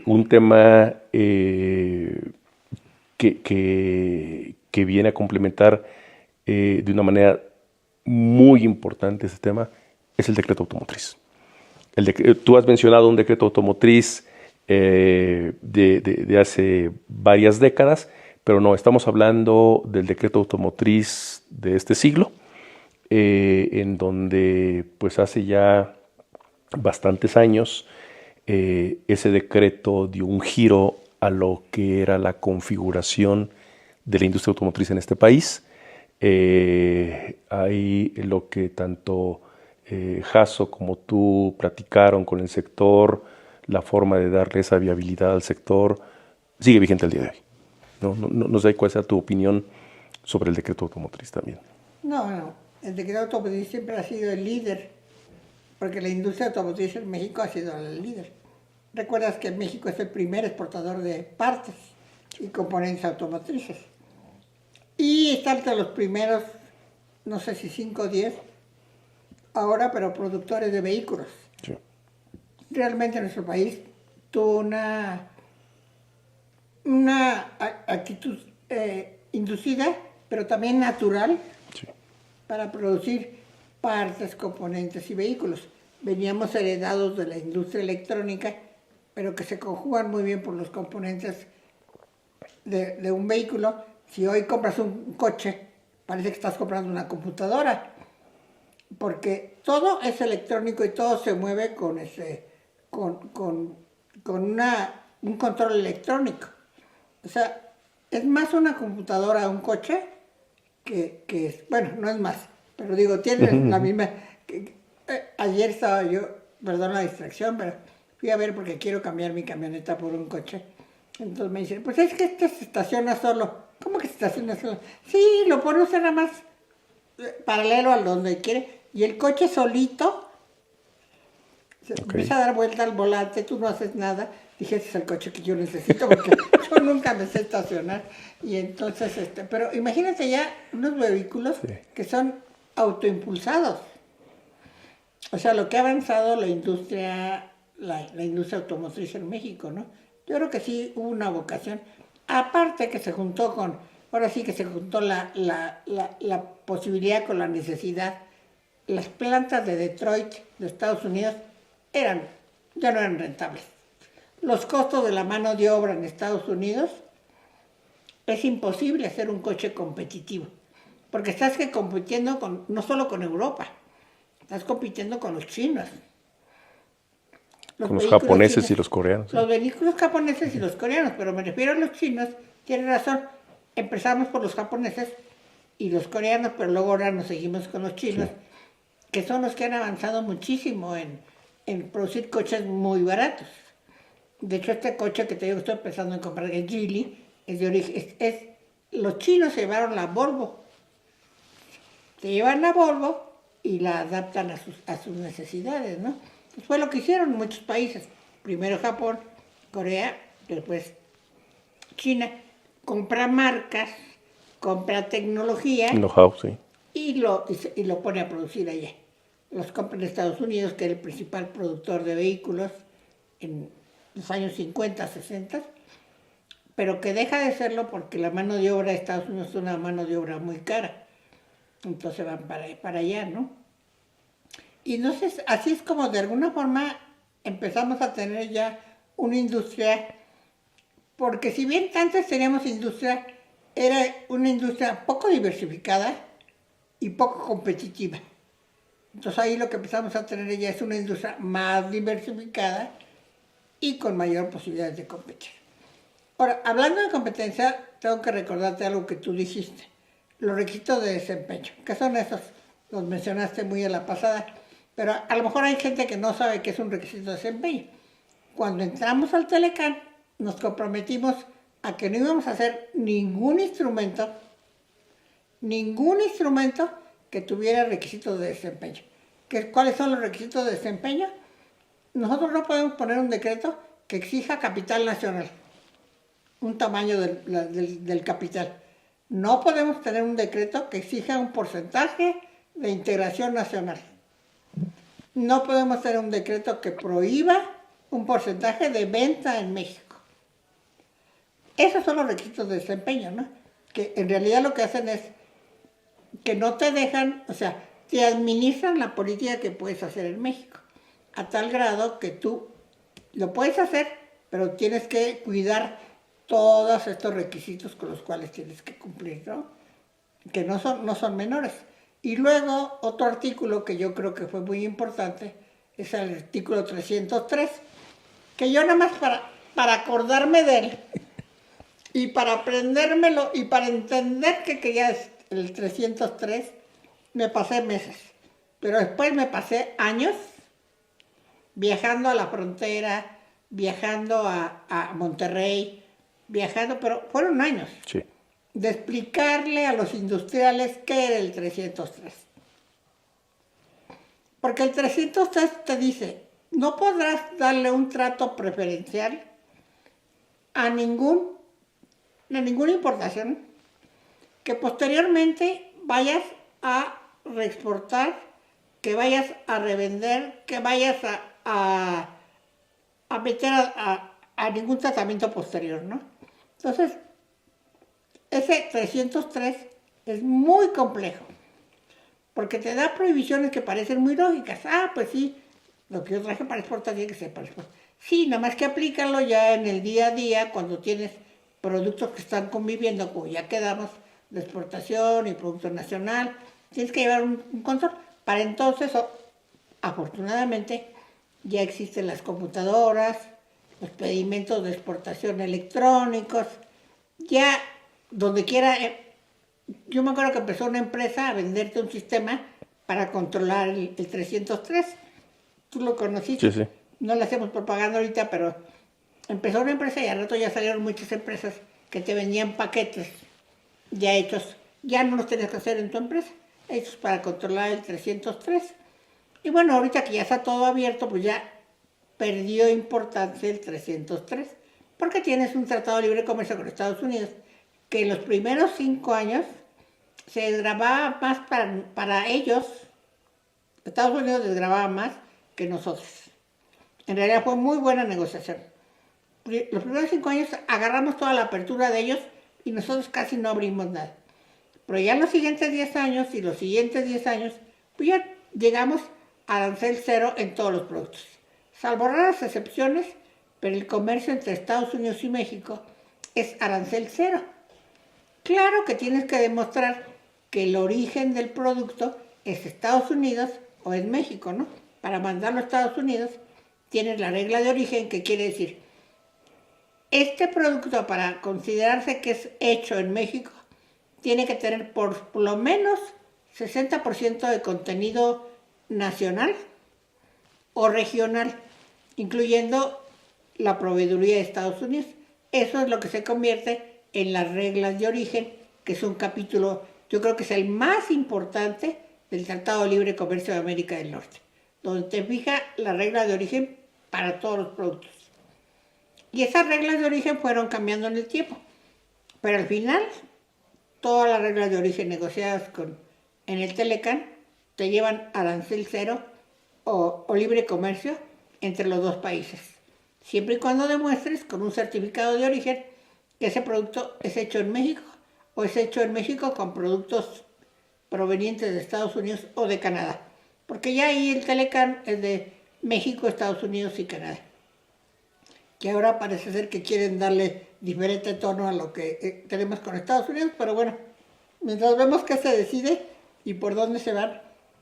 un tema que viene a complementar de una manera muy importante este tema, es el decreto automotriz. Tú has mencionado un decreto automotriz de hace varias décadas, pero no, estamos hablando del decreto automotriz de este siglo, en donde pues hace ya bastantes años ese decreto dio un giro a lo que era la configuración de la industria automotriz en este país. Hay lo que tanto Jasso como tú platicaron con el sector, la forma de darle esa viabilidad al sector, sigue vigente al día de hoy. No sé cuál sea tu opinión sobre el decreto automotriz también. No, el decreto automotriz siempre ha sido el líder, porque la industria automotriz en México ha sido el líder. Recuerdas que México es el primer exportador de partes y componentes automotrices. Y está entre los primeros, no sé si 5 o 10, ahora, pero productores de vehículos. Sí. Realmente nuestro país tuvo una actitud inducida, pero también natural, Sí. para producir partes, componentes y vehículos. Veníamos heredados de la industria electrónica, pero que se conjugan muy bien por los componentes de un vehículo. Si hoy compras un coche, parece que estás comprando una computadora, porque todo es electrónico y todo se mueve con un control electrónico. O sea, es más una computadora un coche que bueno, no es más, pero digo, tiene la misma. Ayer estaba yo, perdón la distracción, pero fui a ver porque quiero cambiar mi camioneta por un coche. Entonces me dicen, pues es que este se estaciona solo. ¿Cómo que se estaciona solo? Sí, lo pone usted nada más paralelo a donde quiere. Y el coche solito se empieza a dar vuelta al volante, tú no haces nada. Dije, ese es el coche que yo necesito porque yo nunca me sé estacionar. Y entonces, pero imagínate ya unos vehículos que son autoimpulsados. O sea, lo que ha avanzado la industria automotriz en México, ¿no? Yo creo que sí hubo una vocación. Aparte que se juntó ahora sí que se juntó la posibilidad con la necesidad. Las plantas de Detroit, de Estados Unidos, ya no eran rentables. Los costos de la mano de obra en Estados Unidos, es imposible hacer un coche competitivo. Porque estás compitiendo no solo con Europa, estás compitiendo con los chinos. Con los japoneses chinos, y los coreanos. Los vehículos japoneses y los coreanos, pero me refiero a los chinos, tienes razón, empezamos por los japoneses y los coreanos, pero luego ahora nos seguimos con los chinos, que son los que han avanzado muchísimo en producir coches muy baratos. De hecho, este coche que te digo que estoy empezando a comprar, el Geely, es de origen, los chinos se llevaron la Volvo. Se llevan la Volvo y la adaptan a sus necesidades, ¿no? Pues fue lo que hicieron muchos países. Primero Japón, Corea, después China. Compra marcas, compra tecnología. Know-how, sí. Y lo pone a producir allá. Los compra en Estados Unidos, que es el principal productor de vehículos en los años 50, 60, pero que deja de serlo porque la mano de obra de Estados Unidos es una mano de obra muy cara. Entonces van para allá, ¿no? Y entonces así es como de alguna forma empezamos a tener ya una industria, porque si bien antes teníamos industria, era una industria poco diversificada y poco competitiva. Entonces ahí lo que empezamos a tener ya es una industria más diversificada y con mayor posibilidad de competir. Ahora, hablando de competencia, tengo que recordarte algo que tú dijiste, los requisitos de desempeño, que son esos, los mencionaste muy a la pasada, pero a lo mejor hay gente que no sabe qué es un requisito de desempeño. Cuando entramos al Telecán, nos comprometimos a que no íbamos a hacer ningún instrumento que tuviera requisitos de desempeño. ¿Cuáles son los requisitos de desempeño? Nosotros no podemos poner un decreto que exija capital nacional, un tamaño del capital. No podemos tener un decreto que exija un porcentaje de integración nacional. No podemos tener un decreto que prohíba un porcentaje de venta en México. Esos son los requisitos de desempeño, ¿no? Que en realidad lo que hacen es que no te dejan, o sea, te administran la política que puedes hacer en México, a tal grado que tú lo puedes hacer, pero tienes que cuidar todos estos requisitos con los cuales tienes que cumplir, ¿no? Que no son menores. Y luego otro artículo que yo creo que fue muy importante es el artículo 303, que yo nada más para acordarme de él y para aprendérmelo y para entender que ya es el 303, me pasé meses. Pero después me pasé años viajando a la frontera, viajando a Monterrey, viajando, pero fueron años, Sí. de explicarle a los industriales qué era el 303. Porque el 303 te dice, no podrás darle un trato preferencial a ninguna importación que posteriormente vayas a reexportar, que vayas a revender, que vayas a meter a ningún tratamiento posterior, ¿no? Entonces, ese 303 es muy complejo, porque te da prohibiciones que parecen muy lógicas. Ah, pues sí, lo que yo traje para exportar tiene que ser para exportar. Sí, nada más que aplícalo ya en el día a día cuando tienes productos que están conviviendo, como ya quedamos, de exportación y producto nacional. Tienes que llevar un control. Para entonces, afortunadamente, ya existen las computadoras, los pedimentos de exportación electrónicos, ya donde quiera. Yo me acuerdo que empezó una empresa a venderte un sistema para controlar el 303. Tú lo conociste. Sí, sí. No le hacemos propaganda ahorita, pero empezó una empresa y al rato ya salieron muchas empresas que te vendían paquetes ya hechos. Ya no los tenías que hacer en tu empresa, hechos para controlar el 303. Y bueno, ahorita que ya está todo abierto, pues ya perdió importancia el 303, porque tienes un tratado de libre comercio con Estados Unidos, que en los primeros 5 años se desgravaba más para ellos. Estados Unidos desgravaba más que nosotros. En realidad fue muy buena negociación. Los primeros 5 años agarramos toda la apertura de ellos y nosotros casi no abrimos nada. Pero ya en los siguientes 10 años y los siguientes 10 años, pues ya llegamos a arancel cero en todos los productos. Salvo raras excepciones, pero el comercio entre Estados Unidos y México es arancel cero. Claro que tienes que demostrar que el origen del producto es Estados Unidos o es México, ¿no? Para mandarlo a Estados Unidos tienes la regla de origen, que quiere decir, este producto, para considerarse que es hecho en México, tiene que tener por lo menos 60% de contenido nacional o regional, incluyendo la proveeduría de Estados Unidos. Eso es lo que se convierte en las reglas de origen, que es un capítulo, yo creo que es el más importante del Tratado de Libre Comercio de América del Norte, donde te fija la regla de origen para todos los productos. Y esas reglas de origen fueron cambiando en el tiempo, pero al final todas las reglas de origen negociadas en el Telecán te llevan arancel cero o libre comercio entre los dos países, siempre y cuando demuestres con un certificado de origen que ese producto es hecho en México o es hecho en México con productos provenientes de Estados Unidos o de Canadá, porque ya ahí el Telecán es de México, Estados Unidos y Canadá, que ahora parece ser que quieren darle diferente tono a lo que tenemos con Estados Unidos, pero bueno, mientras vemos qué se decide y por dónde se van,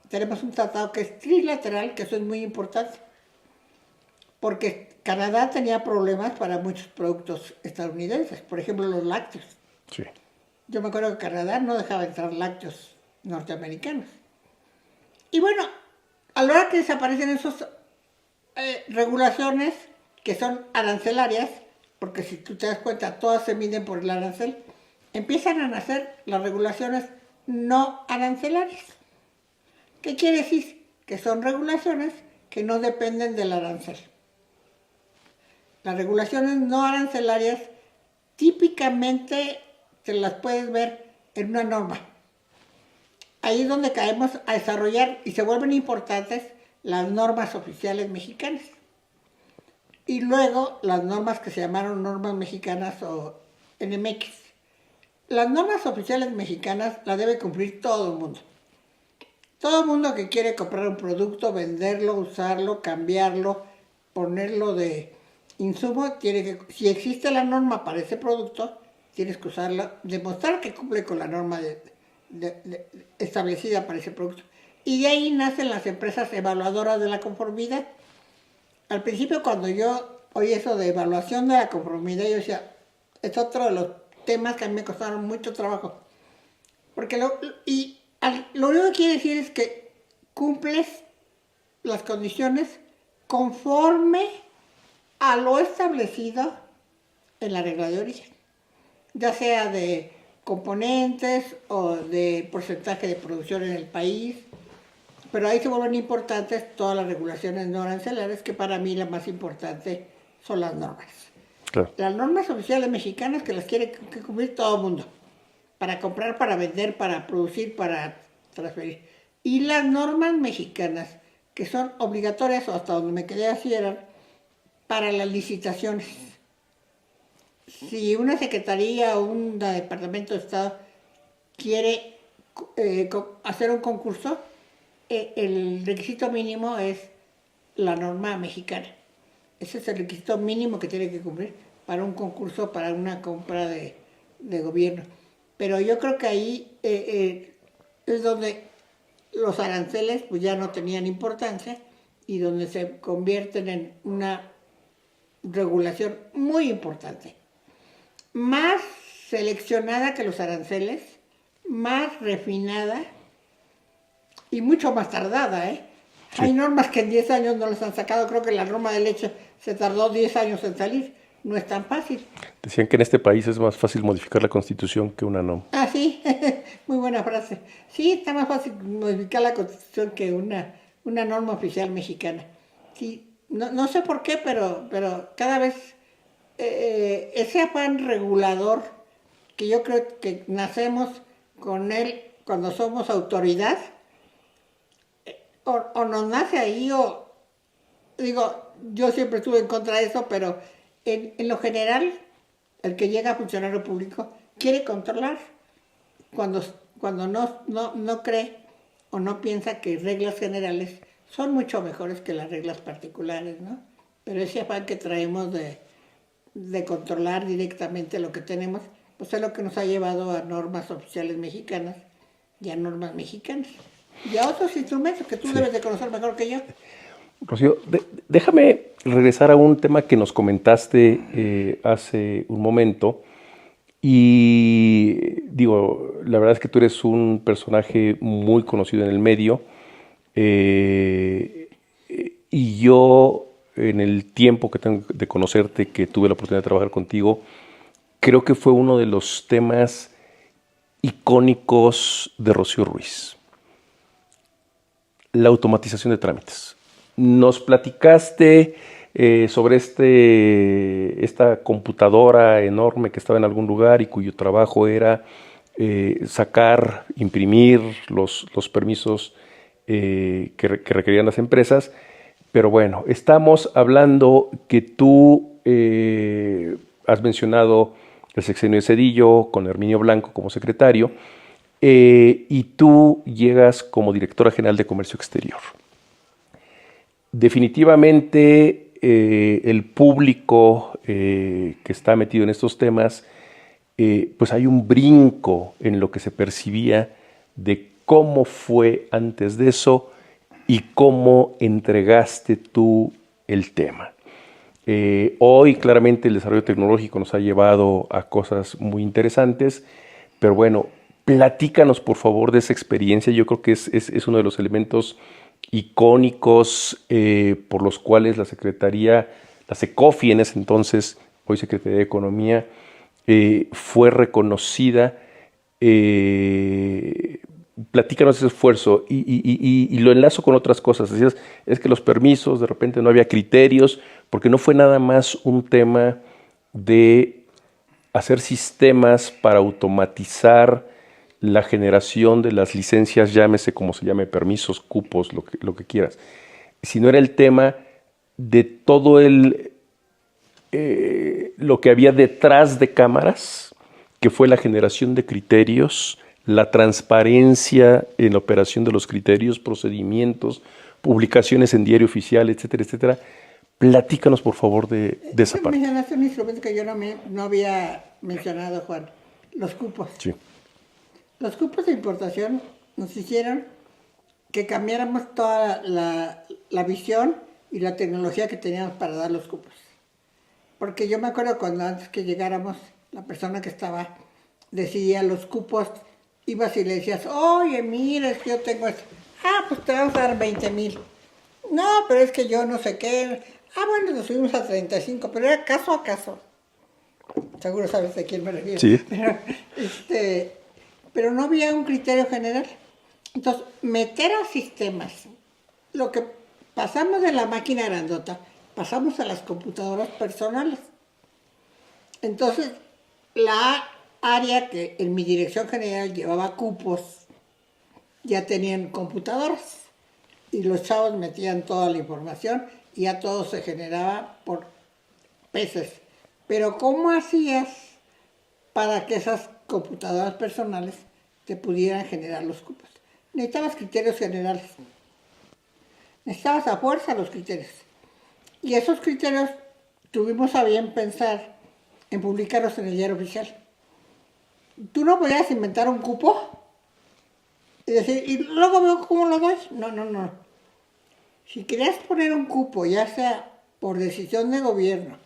tenemos un tratado que es trilateral, que eso es muy importante, porque Canadá tenía problemas para muchos productos estadounidenses, por ejemplo los lácteos. Sí. Yo me acuerdo que Canadá no dejaba entrar lácteos norteamericanos. Y bueno, a la hora que desaparecen esas regulaciones que son arancelarias, porque si tú te das cuenta, todas se miden por el arancel, empiezan a nacer las regulaciones no arancelarias. ¿Qué quiere decir? Que son regulaciones que no dependen del arancel. Las regulaciones no arancelarias típicamente te las puedes ver en una norma. Ahí es donde caemos a desarrollar y se vuelven importantes las normas oficiales mexicanas. Y luego las normas que se llamaron normas mexicanas o NMX. Las normas oficiales mexicanas las debe cumplir todo el mundo. Todo el mundo que quiere comprar un producto, venderlo, usarlo, cambiarlo, ponerlo de insumo, tiene que, si existe la norma para ese producto, tienes que usarla, demostrar que cumple con la norma establecida para ese producto. Y de ahí nacen las empresas evaluadoras de la conformidad. Al principio, cuando yo oí eso de evaluación de la conformidad, yo decía, es otro de los temas que a mí me costaron mucho trabajo. Porque lo único que quiere decir es que cumples las condiciones conforme a lo establecido en la regla de origen, ya sea de componentes o de porcentaje de producción en el país, pero ahí se vuelven importantes todas las regulaciones no arancelarias, que para mí la más importante son las normas. Claro. Las normas oficiales mexicanas que las quiere cumplir todo el mundo, para comprar, para vender, para producir, para transferir. Y las normas mexicanas, que son obligatorias, o hasta donde me quedé así eran, para las licitaciones. Si una secretaría o un departamento de Estado quiere hacer un concurso, el requisito mínimo es la norma mexicana. Ese es el requisito mínimo que tiene que cumplir para un concurso, para una compra de gobierno. Pero yo creo que ahí es donde los aranceles pues ya no tenían importancia y donde se convierten en una regulación muy importante. Más seleccionada que los aranceles, más refinada y mucho más tardada, ¿eh? Sí. Hay normas que en 10 años no las han sacado. Creo que la norma de leche se tardó 10 años en salir. No es tan fácil. Decían que en este país es más fácil modificar la Constitución que una norma. Ah, sí. Muy buena frase. Sí, está más fácil modificar la Constitución que una norma oficial mexicana. Sí, no sé por qué, pero cada vez ese afán regulador, que yo creo que nacemos con él cuando somos autoridad, o nos nace ahí, o digo, yo siempre estuve en contra de eso, pero en lo general, el que llega a funcionario público quiere controlar cuando no cree o no piensa que reglas generales son mucho mejores que las reglas particulares, ¿no? Pero ese afán que traemos de controlar directamente lo que tenemos, pues es lo que nos ha llevado a normas oficiales mexicanas y a normas mexicanas. Y a otros instrumentos que tú debes de conocer mejor que yo. Rocío, déjame regresar a un tema que nos comentaste hace un momento. Y digo, la verdad es que tú eres un personaje muy conocido en el medio. Y yo, en el tiempo que tengo de conocerte, que tuve la oportunidad de trabajar contigo, creo que fue uno de los temas icónicos de Rocío Ruiz. La automatización de trámites. Nos platicaste sobre esta computadora enorme que estaba en algún lugar y cuyo trabajo era sacar, imprimir los permisos que requerían las empresas. Pero bueno, estamos hablando que tú has mencionado el sexenio de Zedillo con Herminio Blanco como secretario. Y tú llegas como directora general de Comercio Exterior. Definitivamente el público que está metido en estos temas, pues hay un brinco en lo que se percibía de cómo fue antes de eso y cómo entregaste tú el tema. Hoy claramente el desarrollo tecnológico nos ha llevado a cosas muy interesantes, pero bueno, platícanos, por favor, de esa experiencia. Yo creo que es uno de los elementos icónicos por los cuales la Secretaría, la SECOFI en ese entonces, hoy Secretaría de Economía, fue reconocida. Platícanos ese esfuerzo y lo enlazo con otras cosas. Decías, es que los permisos, de repente no había criterios, porque no fue nada más un tema de hacer sistemas para automatizar la generación de las licencias, llámese como se llame, permisos, cupos, lo que quieras, sino era el tema de todo lo que había detrás de cámaras, que fue la generación de criterios, la transparencia en la operación de los criterios, procedimientos, publicaciones en diario oficial, etcétera, etcétera. Platícanos, por favor, de esa parte. Mencionaste un instrumento que yo no había mencionado, Juan, los cupos. Sí. Los cupos de importación nos hicieron que cambiáramos toda la visión y la tecnología que teníamos para dar los cupos. Porque yo me acuerdo cuando antes que llegáramos, la persona que estaba decidía los cupos, ibas y le decías, oye, mira, es que yo tengo esto. Pues te vamos a dar 20,000. No, pero es que yo no sé qué. Bueno, nos subimos a 35, pero era caso a caso. Seguro sabes de quién me refiero. Sí. Pero no había un criterio general. Entonces, meter a sistemas, lo que pasamos de la máquina grandota, pasamos a las computadoras personales. Entonces, la área que en mi dirección general llevaba cupos, ya tenían computadoras. Y los chavos metían toda la información y ya todo se generaba por peces. Pero ¿cómo hacías para que esas computadoras personales te pudieran generar los cupos? Necesitabas criterios generales. Necesitabas a fuerza los criterios. Y esos criterios tuvimos a bien pensar en publicarlos en el diario oficial. Tú no podías inventar un cupo y decir, y luego veo cómo lo doy. No. Si querías poner un cupo, ya sea por decisión de gobierno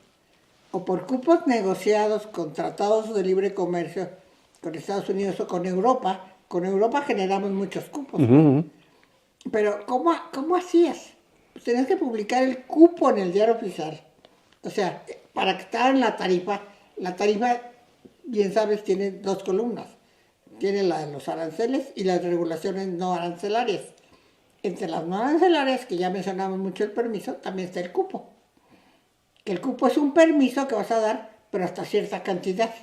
o por cupos negociados con tratados de libre comercio con Estados Unidos o con Europa generamos muchos cupos. Uh-huh. Pero ¿cómo hacías? Pues tenías que publicar el cupo en el diario oficial. O sea, para que estaba en la tarifa, bien sabes, tiene 2 columnas. Tiene la de los aranceles y las regulaciones no arancelarias. Entre las no arancelarias, que ya mencionamos mucho el permiso, también está el cupo. Que el cupo es un permiso que vas a dar, pero hasta cierta cantidad.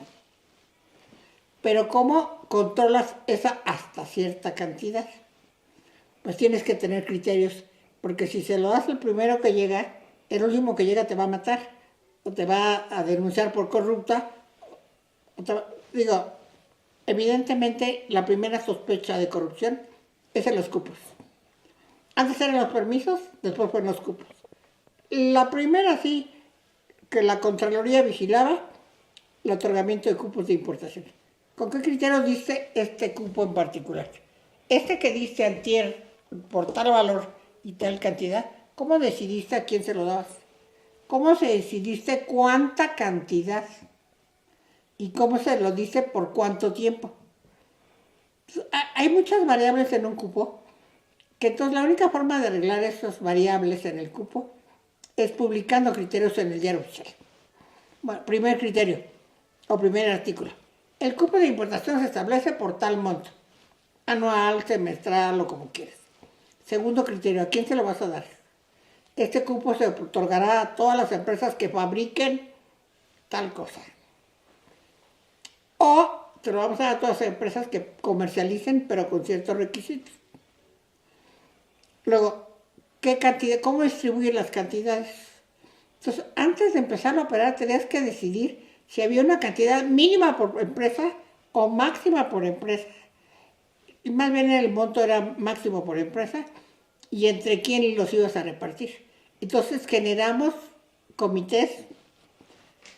Pero ¿cómo controlas esa hasta cierta cantidad? Pues tienes que tener criterios, porque si se lo das al primero que llega, el último que llega te va a matar, o te va a denunciar por corrupta. Evidentemente la primera sospecha de corrupción es en los cupos. Antes eran los permisos, después fueron los cupos. La primera sí, que la Contraloría vigilaba el otorgamiento de cupos de importación. ¿Con qué criterios diste este cupo en particular? Este que diste antier por tal valor y tal cantidad, ¿cómo decidiste a quién se lo dabas? ¿Cómo se decidiste cuánta cantidad? ¿Y cómo se lo diste por cuánto tiempo? Hay muchas variables en un cupo, que entonces la única forma de arreglar esas variables en el cupo es publicando criterios en el diario oficial. Bueno, primer criterio, o primer artículo. El cupo de importación se establece por tal monto, anual, semestral o como quieras. Segundo criterio, ¿a quién se lo vas a dar? Este cupo se otorgará a todas las empresas que fabriquen tal cosa. O se lo vamos a dar a todas las empresas que comercialicen, pero con ciertos requisitos. Luego, ¿qué cantidad? ¿Cómo distribuir las cantidades? Entonces, antes de empezar a operar, tenías que decidir si había una cantidad mínima por empresa o máxima por empresa. Y más bien el monto era máximo por empresa y entre quién los ibas a repartir. Entonces generamos comités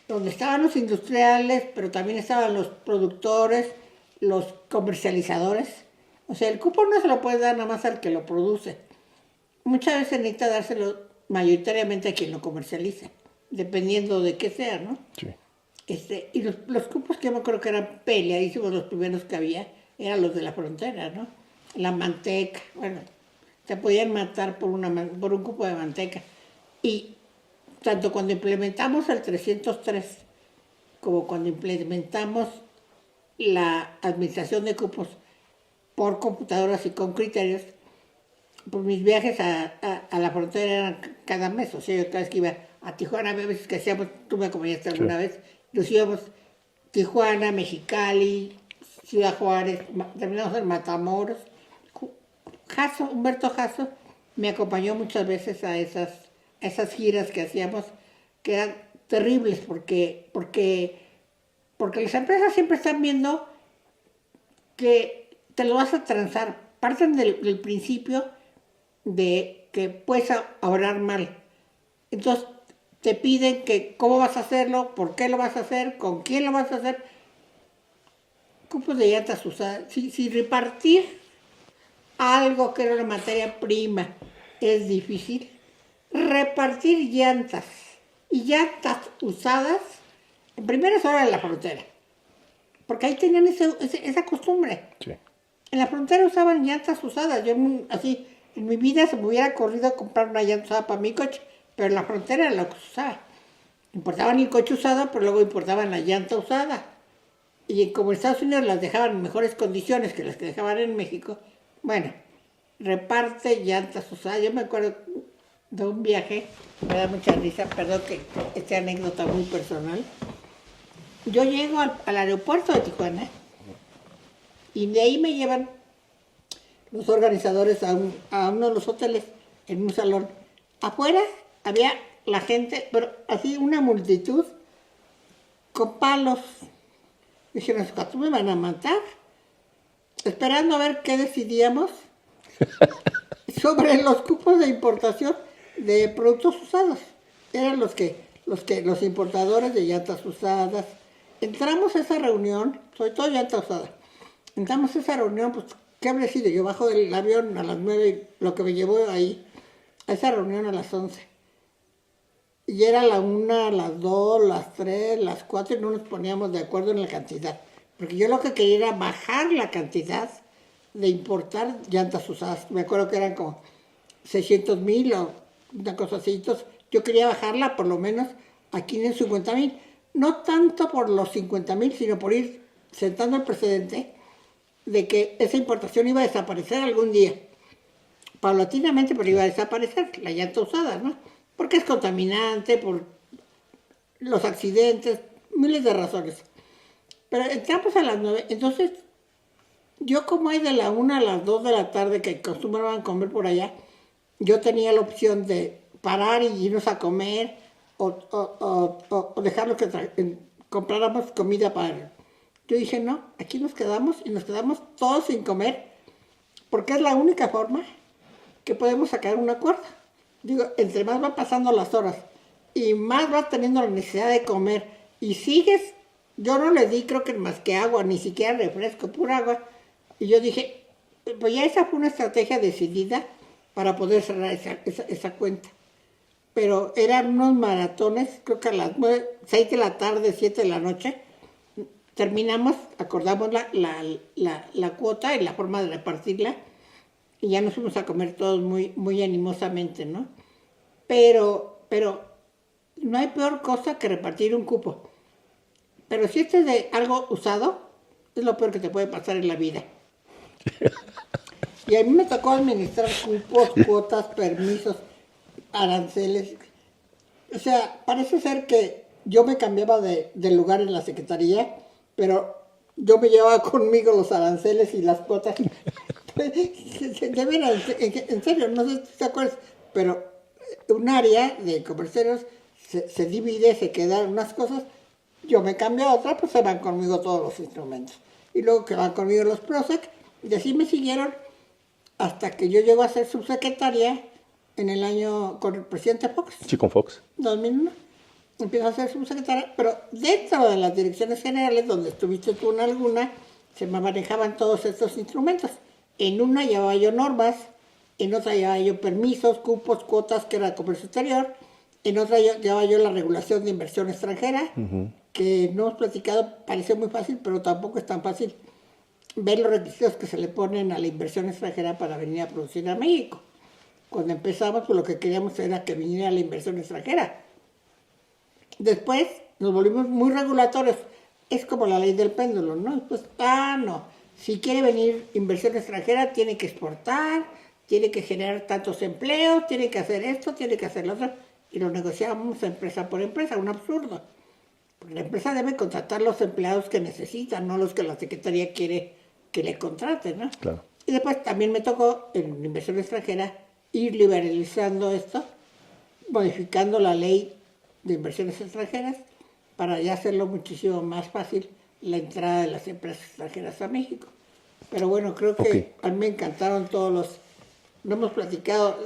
donde estaban los industriales, pero también estaban los productores, los comercializadores. O sea, el cupo no se lo puede dar nada más al que lo produce. Muchas veces necesita dárselo mayoritariamente a quien lo comercializa, dependiendo de qué sea, ¿no? Sí. Y los cupos que yo me acuerdo que eran peleadísimos, los primeros que había, eran los de la frontera, ¿no? La manteca, bueno, te podían matar por un cupo de manteca. Y tanto cuando implementamos el 303 como cuando implementamos la administración de cupos por computadoras y con criterios, pues mis viajes a la frontera eran cada mes. O sea, yo cada vez que iba a Tijuana, a veces que hacíamos, tú me acompañaste alguna vez, nos íbamos Tijuana, Mexicali, Ciudad Juárez, terminamos en Matamoros. Humberto Jasso me acompañó muchas veces a esas giras que hacíamos, que eran terribles porque las empresas siempre están viendo que te lo vas a transar. Parten del principio de que puedes ahorrar mal. Entonces te piden que cómo vas a hacerlo, por qué lo vas a hacer, con quién lo vas a hacer. Cupos de llantas usadas. Si repartir algo que era una materia prima es difícil, repartir llantas y llantas usadas, en primera es hora de la frontera, porque ahí tenían esa costumbre. Sí. En la frontera usaban llantas usadas. Yo así, en mi vida se me hubiera corrido a comprar una llanta usada para mi coche, pero en la frontera era lo que se usaba. Importaban el coche usado, pero luego importaban la llanta usada. Y como en Estados Unidos las dejaban en mejores condiciones que las que dejaban en México, bueno, reparte llantas usadas. Yo me acuerdo de un viaje, me da mucha risa, perdón que esta anécdota muy personal. Yo llego al aeropuerto de Tijuana y de ahí me llevan los organizadores a uno de los hoteles en un salón. Afuera había la gente, pero así una multitud con palos. Dije, los cuatro me van a matar, esperando a ver qué decidíamos sobre los cupos de importación de productos usados. Eran los importadores de llantas usadas. Entramos a esa reunión, sobre todo llanta usada. Entramos a esa reunión, pues, ¿qué habría sido? Yo bajo del avión a las 9, lo que me llevó ahí, a esa reunión a las 11. Y era la 1, las 2, las 3, las 4 y no nos poníamos de acuerdo en la cantidad. Porque yo lo que quería era bajar la cantidad de importar llantas usadas. Me acuerdo que eran como 600,000 o una cosa así. Entonces, yo quería bajarla por lo menos a 550,000. No tanto por los 50,000, sino por ir sentando el precedente de que esa importación iba a desaparecer algún día. Paulatinamente, pero iba a desaparecer la llanta usada, ¿no? Porque es contaminante, por los accidentes, miles de razones. Pero entramos a las 9, entonces yo como hay de la 1 a las 2 de la tarde que acostumbraban comer por allá, yo tenía la opción de parar y irnos a comer o dejarlo que compráramos comida para... Yo dije, no, aquí nos quedamos y nos quedamos todos sin comer, porque es la única forma que podemos sacar un acuerdo. Digo, entre más van pasando las horas y más vas teniendo la necesidad de comer y sigues, yo no le di creo que más que agua, ni siquiera refresco, pura agua. Y yo dije, pues ya esa fue una estrategia decidida para poder cerrar esa cuenta. Pero eran unos maratones, creo que a las 6 de la tarde, 7 de la noche, terminamos, acordamos la cuota y la forma de repartirla. Y ya nos fuimos a comer todos muy, muy animosamente, ¿no? Pero no hay peor cosa que repartir un cupo. Pero si este es de algo usado, es lo peor que te puede pasar en la vida. Y a mí me tocó administrar cupos, cuotas, permisos, aranceles. O sea, parece ser que yo me cambiaba de lugar en la secretaría, pero yo me llevaba conmigo los aranceles y las cuotas. De veras, en serio, no sé si te acuerdas, pero un área de comercios se divide, se quedan unas cosas, yo me cambio a otra, pues se van conmigo todos los instrumentos. Y luego que van conmigo los PROSEC, y así me siguieron hasta que yo llego a ser subsecretaria en el año con el presidente Fox. Sí, con Fox. 2001. Empiezo a ser subsecretaria, pero dentro de las direcciones generales, donde estuviste tú en alguna, se me manejaban todos estos instrumentos. En una llevaba yo normas, en otra llevaba yo permisos, cupos, cuotas, que era comercio exterior, en otra llevaba yo la regulación de inversión extranjera, que no hemos platicado, parece muy fácil, pero tampoco es tan fácil ver los requisitos que se le ponen a la inversión extranjera para venir a producir a México. Cuando empezamos, pues lo que queríamos era que viniera la inversión extranjera. Después nos volvimos muy regulatorios. Es como la ley del péndulo, ¿no? Pues, no. Si quiere venir inversión extranjera, tiene que exportar, tiene que generar tantos empleos, tiene que hacer esto, tiene que hacer lo otro. Y lo negociábamos empresa por empresa, un absurdo. Porque la empresa debe contratar los empleados que necesita, no los que la Secretaría quiere que le contraten, ¿no? Claro. Y después también me tocó, en inversión extranjera, ir liberalizando esto, modificando la ley de inversiones extranjeras para ya hacerlo muchísimo más fácil la entrada de las empresas extranjeras a México. Pero bueno, creo que a mí me encantaron todos los... No hemos platicado,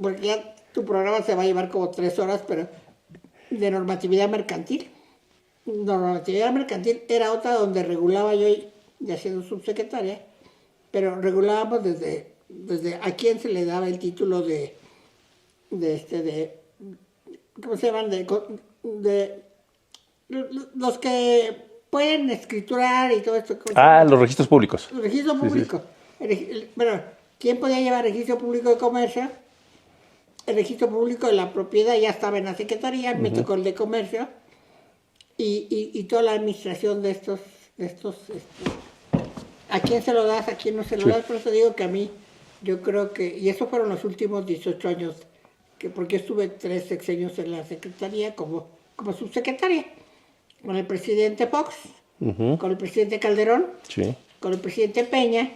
porque ya tu programa se va a llevar como 3 horas, pero de normatividad mercantil. Normatividad mercantil era otra donde regulaba yo, ya siendo subsecretaria, pero regulábamos desde a quién se le daba el título de ¿cómo se llaman? De los que pueden escriturar y todo esto. Los registros públicos. Registro público. Sí. Bueno, ¿quién podía llevar registro público de comercio? El registro público de la propiedad ya estaba en la Secretaría, me tocó el de comercio y toda la administración de estos ¿a quién se lo das? ¿A quién no se lo das? Por eso digo que a mí, yo creo que, y eso fueron los últimos 18 años, porque estuve 3 sexenios en la Secretaría como subsecretaria, con el presidente Fox, con el presidente Calderón, con el presidente Peña,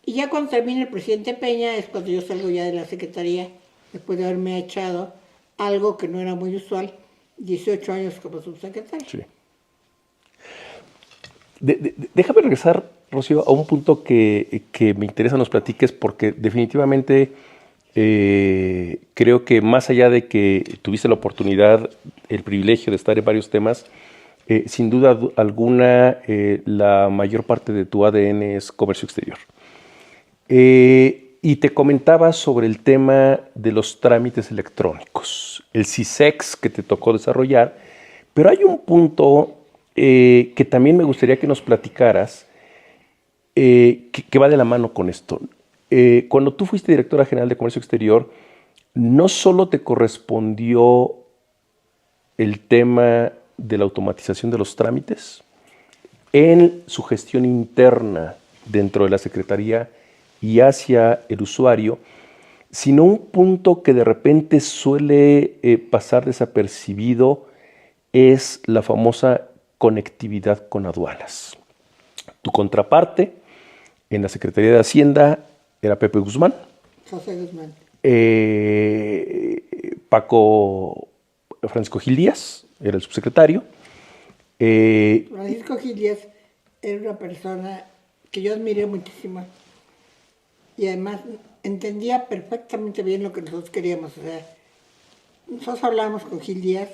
y ya cuando termina el presidente Peña es cuando yo salgo ya de la Secretaría, después de haberme echado algo que no era muy usual, 18 años como subsecretaria. Sí. Déjame regresar, Rocío, a un punto que me interesa nos platiques, porque definitivamente creo que más allá de que tuviste la oportunidad, el privilegio de estar en varios temas, sin duda alguna la mayor parte de tu ADN es comercio exterior. Y te comentaba sobre el tema de los trámites electrónicos, el CISEX que te tocó desarrollar, pero hay un punto que también me gustaría que nos platicaras, que va de la mano con esto. Cuando tú fuiste directora general de Comercio Exterior, no solo te correspondió el tema de la automatización de los trámites en su gestión interna dentro de la Secretaría y hacia el usuario, sino un punto que de repente suele pasar desapercibido es la famosa conectividad con aduanas. Tu contraparte en la Secretaría de Hacienda era Pepe Guzmán. José Guzmán. Francisco Gil Díaz era el subsecretario. Francisco Gil Díaz era una persona que yo admiré muchísimo y además entendía perfectamente bien lo que nosotros queríamos hacer. Nosotros hablábamos con Gil Díaz,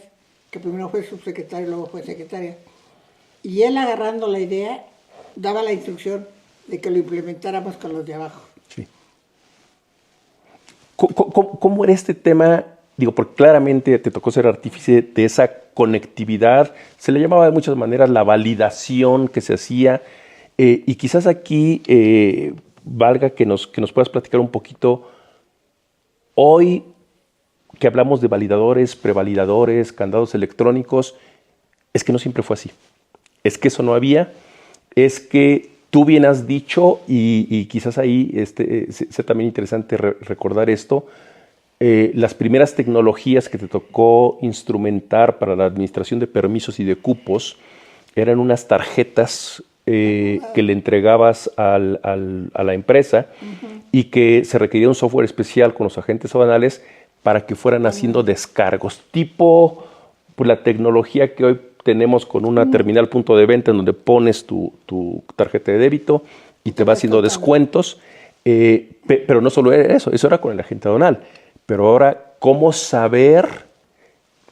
que primero fue subsecretario y luego fue secretario, y él agarrando la idea daba la instrucción de que lo implementáramos con los de abajo. Sí. ¿Cómo era este tema? Digo, porque claramente te tocó ser artífice de esa conectividad, se le llamaba de muchas maneras la validación que se hacía, y quizás aquí valga que nos puedas platicar un poquito, hoy que hablamos de validadores, prevalidadores, candados electrónicos, es que no siempre fue así, es que eso no había, es que tú bien has dicho, y quizás ahí sea también interesante recordar esto, las primeras tecnologías que te tocó instrumentar para la administración de permisos y de cupos eran unas tarjetas que le entregabas a la empresa y que se requería un software especial con los agentes aduanales para que fueran haciendo descargos, tipo pues, la tecnología que hoy tenemos con una terminal punto de venta en donde pones tu tarjeta de débito y te va haciendo descuentos, pero no solo era eso era con el agente aduanal. Pero ahora, ¿cómo saber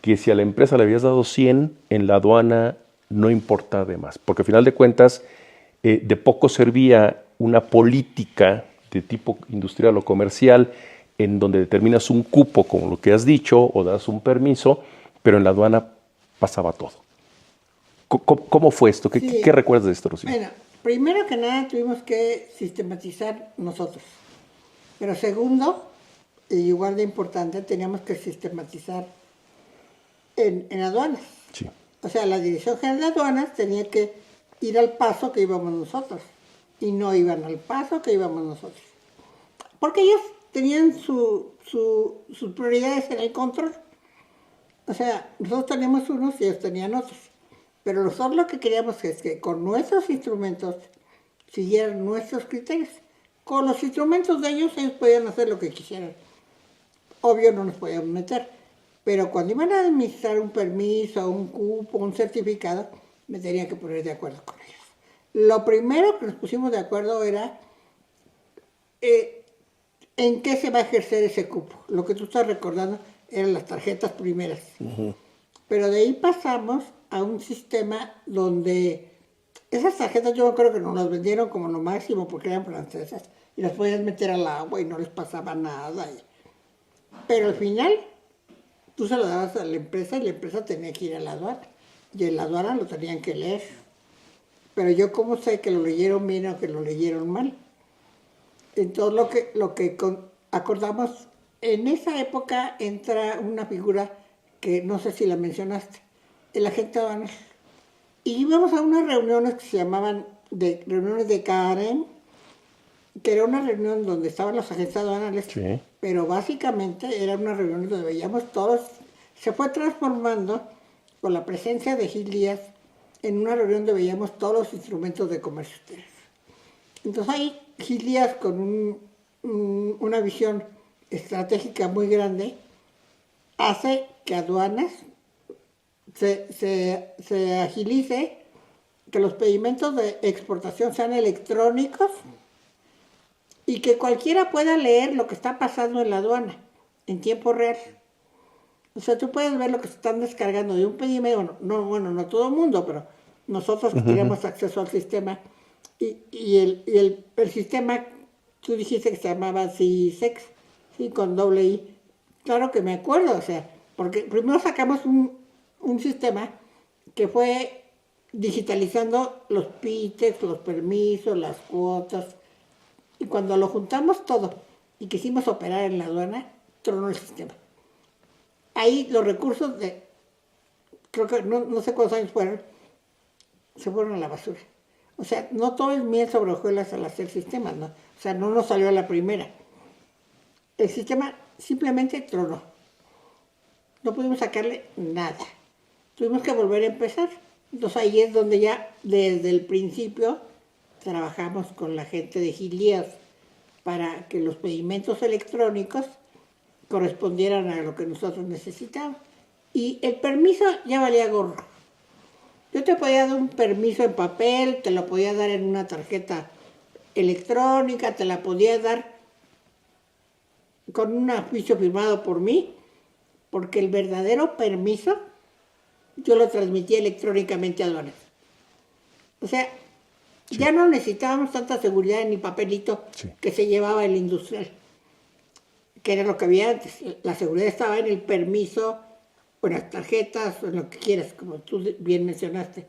que si a la empresa le habías dado 100, en la aduana no importa de más? Porque al final de cuentas, de poco servía una política de tipo industrial o comercial en donde determinas un cupo, como lo que has dicho, o das un permiso, pero en la aduana pasaba todo. ¿Cómo fue esto? ¿Qué recuerdas de esto, Rocío? Bueno, primero que nada tuvimos que sistematizar nosotros. Pero segundo, y igual de importante, teníamos que sistematizar en aduanas. Sí. O sea, la Dirección General de Aduanas tenía que ir al paso que íbamos nosotros. Y no iban al paso que íbamos nosotros. Porque ellos tenían sus prioridades en el control. O sea, nosotros teníamos unos y ellos tenían otros. Pero nosotros lo que queríamos es que con nuestros instrumentos siguieran nuestros criterios. Con los instrumentos de ellos podían hacer lo que quisieran. Obvio no nos podíamos meter. Pero cuando iban a administrar un permiso, un cupo, un certificado, me tenía que poner de acuerdo con ellos. Lo primero que nos pusimos de acuerdo era en qué se va a ejercer ese cupo. Lo que tú estás recordando eran las tarjetas primeras. Pero de ahí pasamos a un sistema donde esas tarjetas yo creo que nos las vendieron como lo máximo porque eran francesas y las podías meter al agua y no les pasaba nada. Pero al final tú se lo dabas a la empresa y la empresa tenía que ir a la aduana y en la aduana lo tenían que leer. Pero yo cómo sé que lo leyeron bien o que lo leyeron mal. Entonces acordamos, en esa época entra una figura que no sé si la mencionaste, el agente aduanal. Y íbamos a unas reuniones que se llamaban reuniones de Karen, que era una reunión donde estaban los agentes aduanales, Sí. pero básicamente era una reunión donde veíamos todos, se fue transformando con la presencia de Gil Díaz en una reunión donde veíamos todos los instrumentos de comercio exterior. Entonces ahí Gil Díaz, con una visión estratégica muy grande, hace que aduanas se agilice, que los pedimentos de exportación sean electrónicos y que cualquiera pueda leer lo que está pasando en la aduana en tiempo real. O sea, tú puedes ver lo que se están descargando de un pedimento, no todo el mundo, pero nosotros que tenemos acceso al sistema. Y el sistema, tú dijiste que se llamaba CISEX, sí, con doble I. Claro que me acuerdo, o sea, porque primero sacamos un sistema que fue digitalizando los PITEX, los permisos, las cuotas. Y cuando lo juntamos todo y quisimos operar en la aduana, tronó el sistema. Ahí los recursos creo que no sé cuántos años fueron, se fueron a la basura. O sea, no todo es miel sobre hojuelas al hacer sistemas, ¿no? O sea, no nos salió a la primera. El sistema simplemente tronó. No pudimos sacarle nada. Tuvimos que volver a empezar. Entonces ahí es donde ya desde el principio trabajamos con la gente de Gil Díaz para que los pedimentos electrónicos correspondieran a lo que nosotros necesitábamos. Y el permiso ya valía gorro. Yo te podía dar un permiso en papel, te lo podía dar en una tarjeta electrónica, te la podía dar con un oficio firmado por mí, porque el verdadero permiso yo lo transmitía electrónicamente a aduanas. O sea, ya no necesitábamos tanta seguridad en el papelito que se llevaba el industrial, que era lo que había antes. La seguridad estaba en el permiso, o en las tarjetas, o en lo que quieras, como tú bien mencionaste.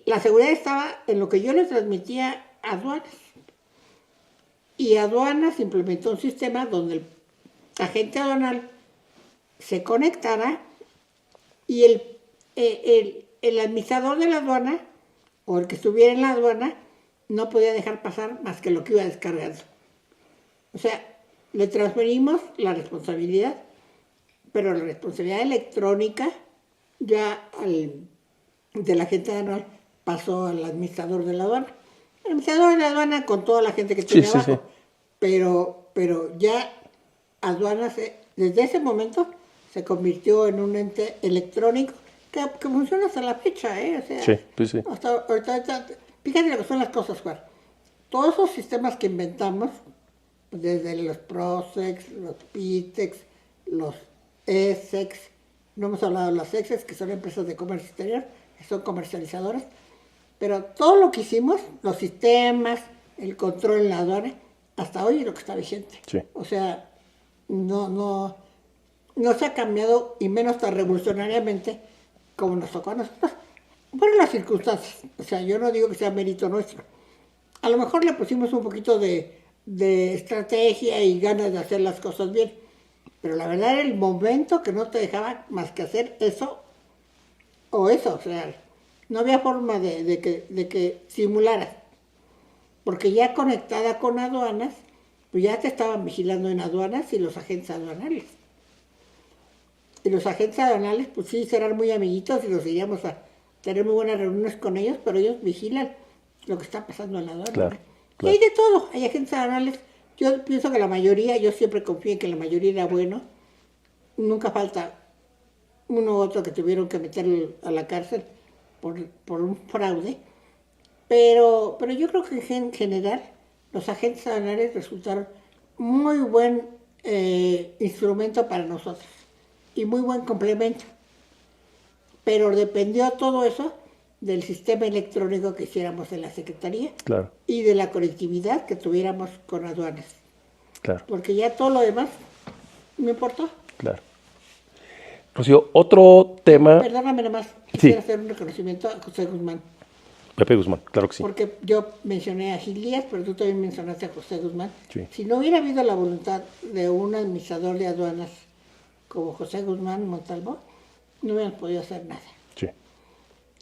La seguridad estaba en lo que yo le transmitía a aduanas. Y aduanas implementó un sistema donde el agente aduanal se conectara y el administrador de la aduana, o el que estuviera en la aduana, no podía dejar pasar más que lo que iba descargando. O sea, le transferimos la responsabilidad, pero la responsabilidad electrónica ya de la agente aduanal pasó al administrador de la aduana. El administrador de la aduana con toda la gente que tiene abajo. Pero ya aduanas desde ese momento se convirtió en un ente electrónico que funciona hasta la fecha, ¿eh? O sea, hasta ahorita, fíjate lo que son las cosas, Juan. Todos esos sistemas que inventamos, desde los PROSEX, los PITEX, los ESEX, no hemos hablado de las EXEX, que son empresas de comercio exterior, que son comercializadoras, pero todo lo que hicimos, los sistemas, el control en la aduana, hasta hoy es lo que está vigente. Sí. O sea, no se ha cambiado, y menos tan revolucionariamente como nos tocó a nosotros. Fueron las circunstancias. O sea, yo no digo que sea mérito nuestro. A lo mejor le pusimos un poquito de estrategia y ganas de hacer las cosas bien. Pero la verdad era el momento que no te dejaba más que hacer eso o eso. O sea, no había forma de que simularas. Porque ya conectada con aduanas, pues ya te estaban vigilando en aduanas y los agentes aduanales. Y los agentes aduanales, pues sí, serán muy amiguitos y los iríamos a tener muy buenas reuniones con ellos, pero ellos vigilan lo que está pasando en la aduana. Claro. Y hay de todo, hay agentes aduanales. Yo pienso que la mayoría, yo siempre confío en que la mayoría era bueno. Nunca falta uno u otro que tuvieron que meter a la cárcel por un fraude. Pero yo creo que en general los agentes aduanales resultaron muy buen instrumento para nosotros y muy buen complemento. Pero dependió todo eso del sistema electrónico que hiciéramos en la Secretaría y de la conectividad que tuviéramos con aduanas. Claro. Porque ya todo lo demás me importó. Claro. Rocío, otro tema... Perdóname nomás, quisiera hacer un reconocimiento a José Guzmán. Pepe Guzmán, claro que sí. Porque yo mencioné a Gil Díaz, pero tú también mencionaste a José Guzmán. Sí. Si no hubiera habido la voluntad de un administrador de aduanas como José Guzmán Montalvo, no hubieran podido hacer nada. Sí.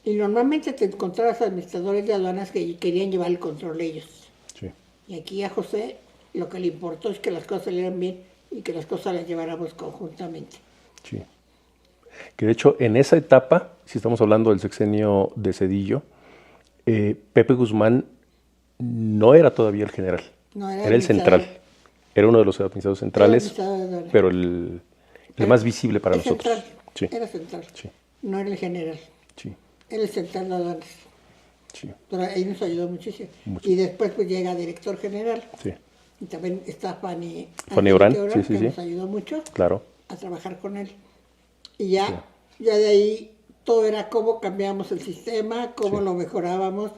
Y normalmente te encontrabas administradores de aduanas que querían llevar el control ellos. Sí. Y aquí a José lo que le importó es que las cosas salieran bien y que las cosas las lleváramos conjuntamente. Sí. Que de hecho, en esa etapa, si estamos hablando del sexenio de Zedillo, Pepe Guzmán no era todavía el general, No, era el central. Era uno de los administradores centrales, administrador de aduanas. pero el más visible para El nosotros. central, Sí, era central, sí, no era el general, sí, era el central de aduanas. sí, Pero ahí nos ayudó muchísimo. Mucho. Y después pues llega director general. sí, Y también está Fanny Orán, Angélica sí, que sí. nos ayudó mucho claro. a trabajar con él. Y ya de ahí todo era cómo cambiamos el sistema, cómo lo mejorábamos,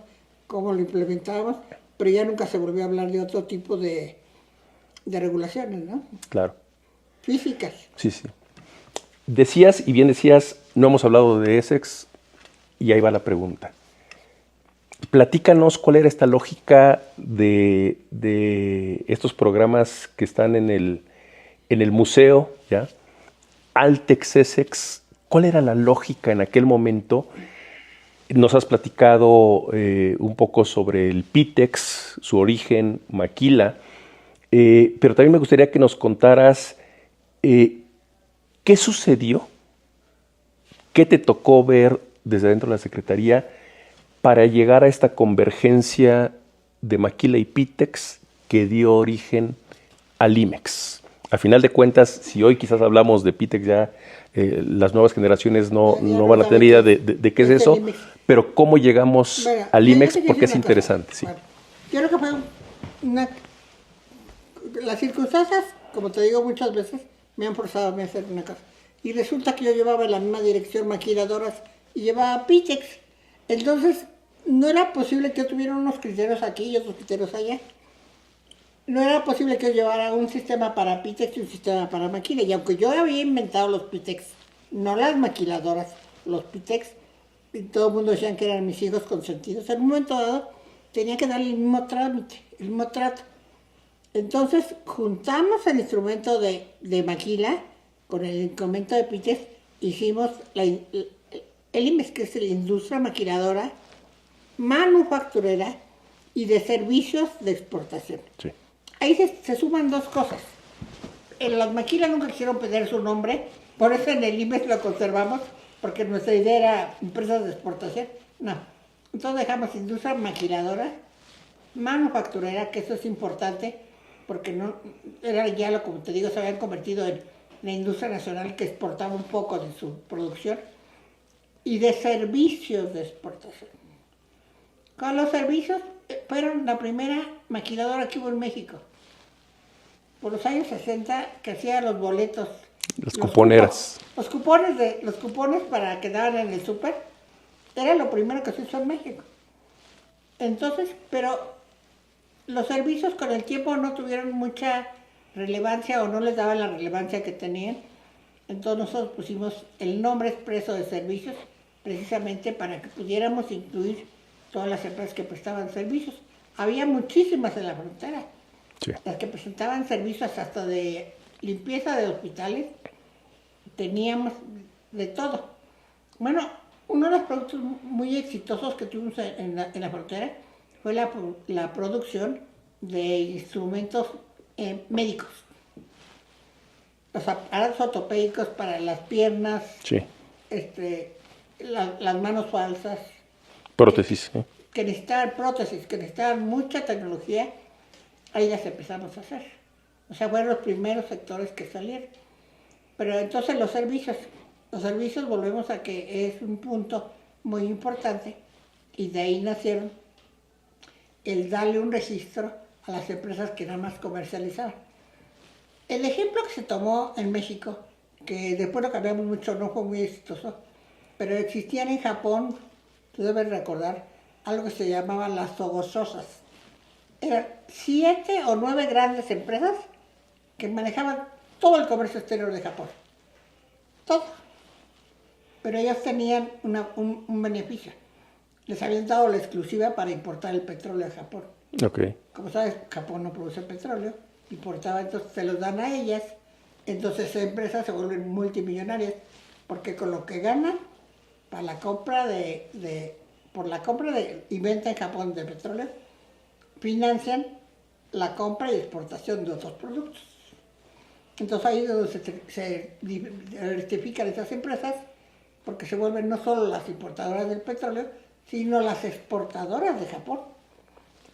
cómo lo implementábamos, pero ya nunca se volvió a hablar de otro tipo de regulaciones, ¿no? Claro. Físicas. Sí, sí. Decías, y bien decías, no hemos hablado de Essex, y ahí va la pregunta. Platícanos cuál era esta lógica de estos programas que están en el museo, ¿ya? Altex Essex, ¿cuál era la lógica en aquel momento? Nos has platicado un poco sobre el Pitex, su origen, Maquila, pero también me gustaría que nos contaras qué sucedió, qué te tocó ver desde dentro de la Secretaría para llegar a esta convergencia de Maquila y Pitex que dio origen al IMEX. A final de cuentas, si hoy quizás hablamos de Pitex, ya las nuevas generaciones no van a tener idea de qué es eso, pero cómo llegamos al IMEX, porque es interesante. Sí. Bueno, yo creo que fue las circunstancias, como te digo muchas veces, me han forzado a mí a hacer una cosa. Y resulta que yo llevaba en la misma dirección maquiladoras y llevaba Pitex. Entonces, no era posible que yo tuviera unos criterios aquí y otros criterios allá. No era posible que yo llevara un sistema para Pitex y un sistema para Maquila. Y aunque yo había inventado los Pitex, no las maquiladoras, los Pitex, y todo el mundo decían que eran mis hijos consentidos, en un momento dado tenía que darle el mismo trámite, el mismo trato. Entonces juntamos el instrumento de Maquila con el instrumento de Pitex, hicimos el IMEX, que es la industria maquiladora, manufacturera y de servicios de exportación. Sí. Ahí se suman dos cosas. En las maquilas nunca quisieron pedir su nombre, por eso en el IMEX lo conservamos, porque nuestra idea era empresas de exportación. No. Entonces dejamos industria maquiladora, manufacturera, que eso es importante, porque no era ya lo, como te digo, se habían convertido en la industria nacional que exportaba un poco de su producción, y de servicios de exportación. Con los servicios fueron la primera maquiladora que hubo en México. Por los años 60, que hacía los boletos. Las cuponeras. Los cupones para que daban en el súper, era lo primero que se hizo en México. Entonces, pero los servicios con el tiempo no tuvieron mucha relevancia o no les daban la relevancia que tenían. Entonces nosotros pusimos el nombre expreso de servicios precisamente para que pudiéramos incluir todas las empresas que prestaban servicios. Había muchísimas en la frontera. Sí. Las que presentaban servicios hasta de limpieza de hospitales, teníamos de todo. Bueno, uno de los productos muy exitosos que tuvimos en la frontera fue la producción de instrumentos médicos. Los aparatos ortopédicos para las piernas, Sí. las manos falsas. Prótesis. Que necesitaban prótesis, que necesitaban mucha tecnología, ahí las empezamos a hacer. O sea, fueron los primeros sectores que salieron. Pero entonces los servicios volvemos a que es un punto muy importante y de ahí nacieron el darle un registro a las empresas que nada más comercializaban. El ejemplo que se tomó en México, que después lo cambiamos mucho, no fue muy exitoso, pero existían en Japón, tú debes recordar, algo que se llamaba las Sogososas. Eran 7 o 9 grandes empresas que manejaban todo el comercio exterior de Japón. Todo. Pero ellos tenían un beneficio. les habían dado la exclusiva para importar el petróleo a Japón. Ok. Como sabes, Japón no produce petróleo, importaba, entonces se los dan a ellas, entonces esas empresas se vuelven multimillonarias, porque con lo que ganan para la compra por la compra y venta en Japón de petróleo, financian la compra y exportación de otros productos. Entonces ahí es donde se diversifican esas empresas, porque se vuelven no solo las importadoras del petróleo, sino las exportadoras de Japón.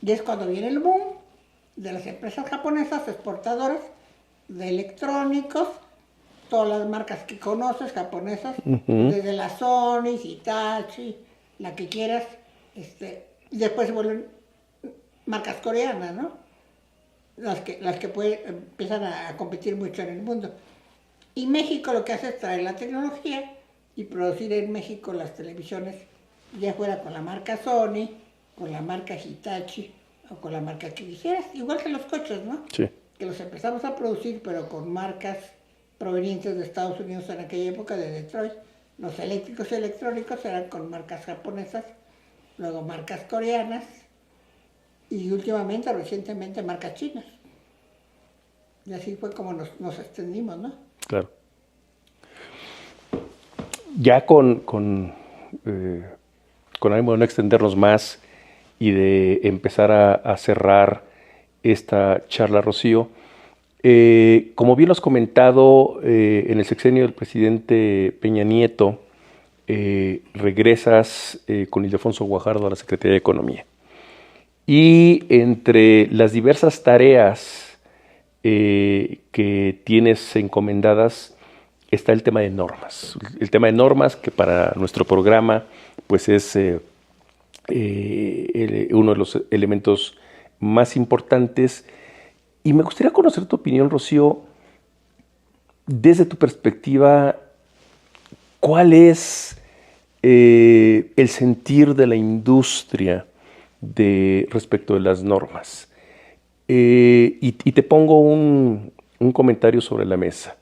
Y es cuando viene el boom de las empresas japonesas exportadoras de electrónicos, todas las marcas que conoces japonesas, desde la Sony, Hitachi, la que quieras, y después se vuelven marcas coreanas, ¿no? Las que empiezan a competir mucho en el mundo. Y México lo que hace es traer la tecnología y producir en México las televisiones, ya fuera con la marca Sony, con la marca Hitachi o con la marca que quisieras, igual que los coches, ¿no? Sí. Que los empezamos a producir, pero con marcas provenientes de Estados Unidos en aquella época, de Detroit. Los eléctricos y electrónicos eran con marcas japonesas, luego marcas coreanas y últimamente, recientemente, marcas chinas. Y así fue como nos extendimos, ¿no? Claro. Ya con ánimo de no extendernos más y de empezar a cerrar esta charla, Rocío, como bien lo has comentado, en el sexenio del presidente Peña Nieto, regresas con Ildefonso Guajardo a la Secretaría de Economía. Y entre las diversas tareas que tienes encomendadas está el tema de normas. El tema de normas que para nuestro programa pues es uno de los elementos más importantes. Y me gustaría conocer tu opinión, Rocío, desde tu perspectiva, ¿cuál es el sentir de la industria respecto de las normas? Y te pongo un comentario sobre la mesa.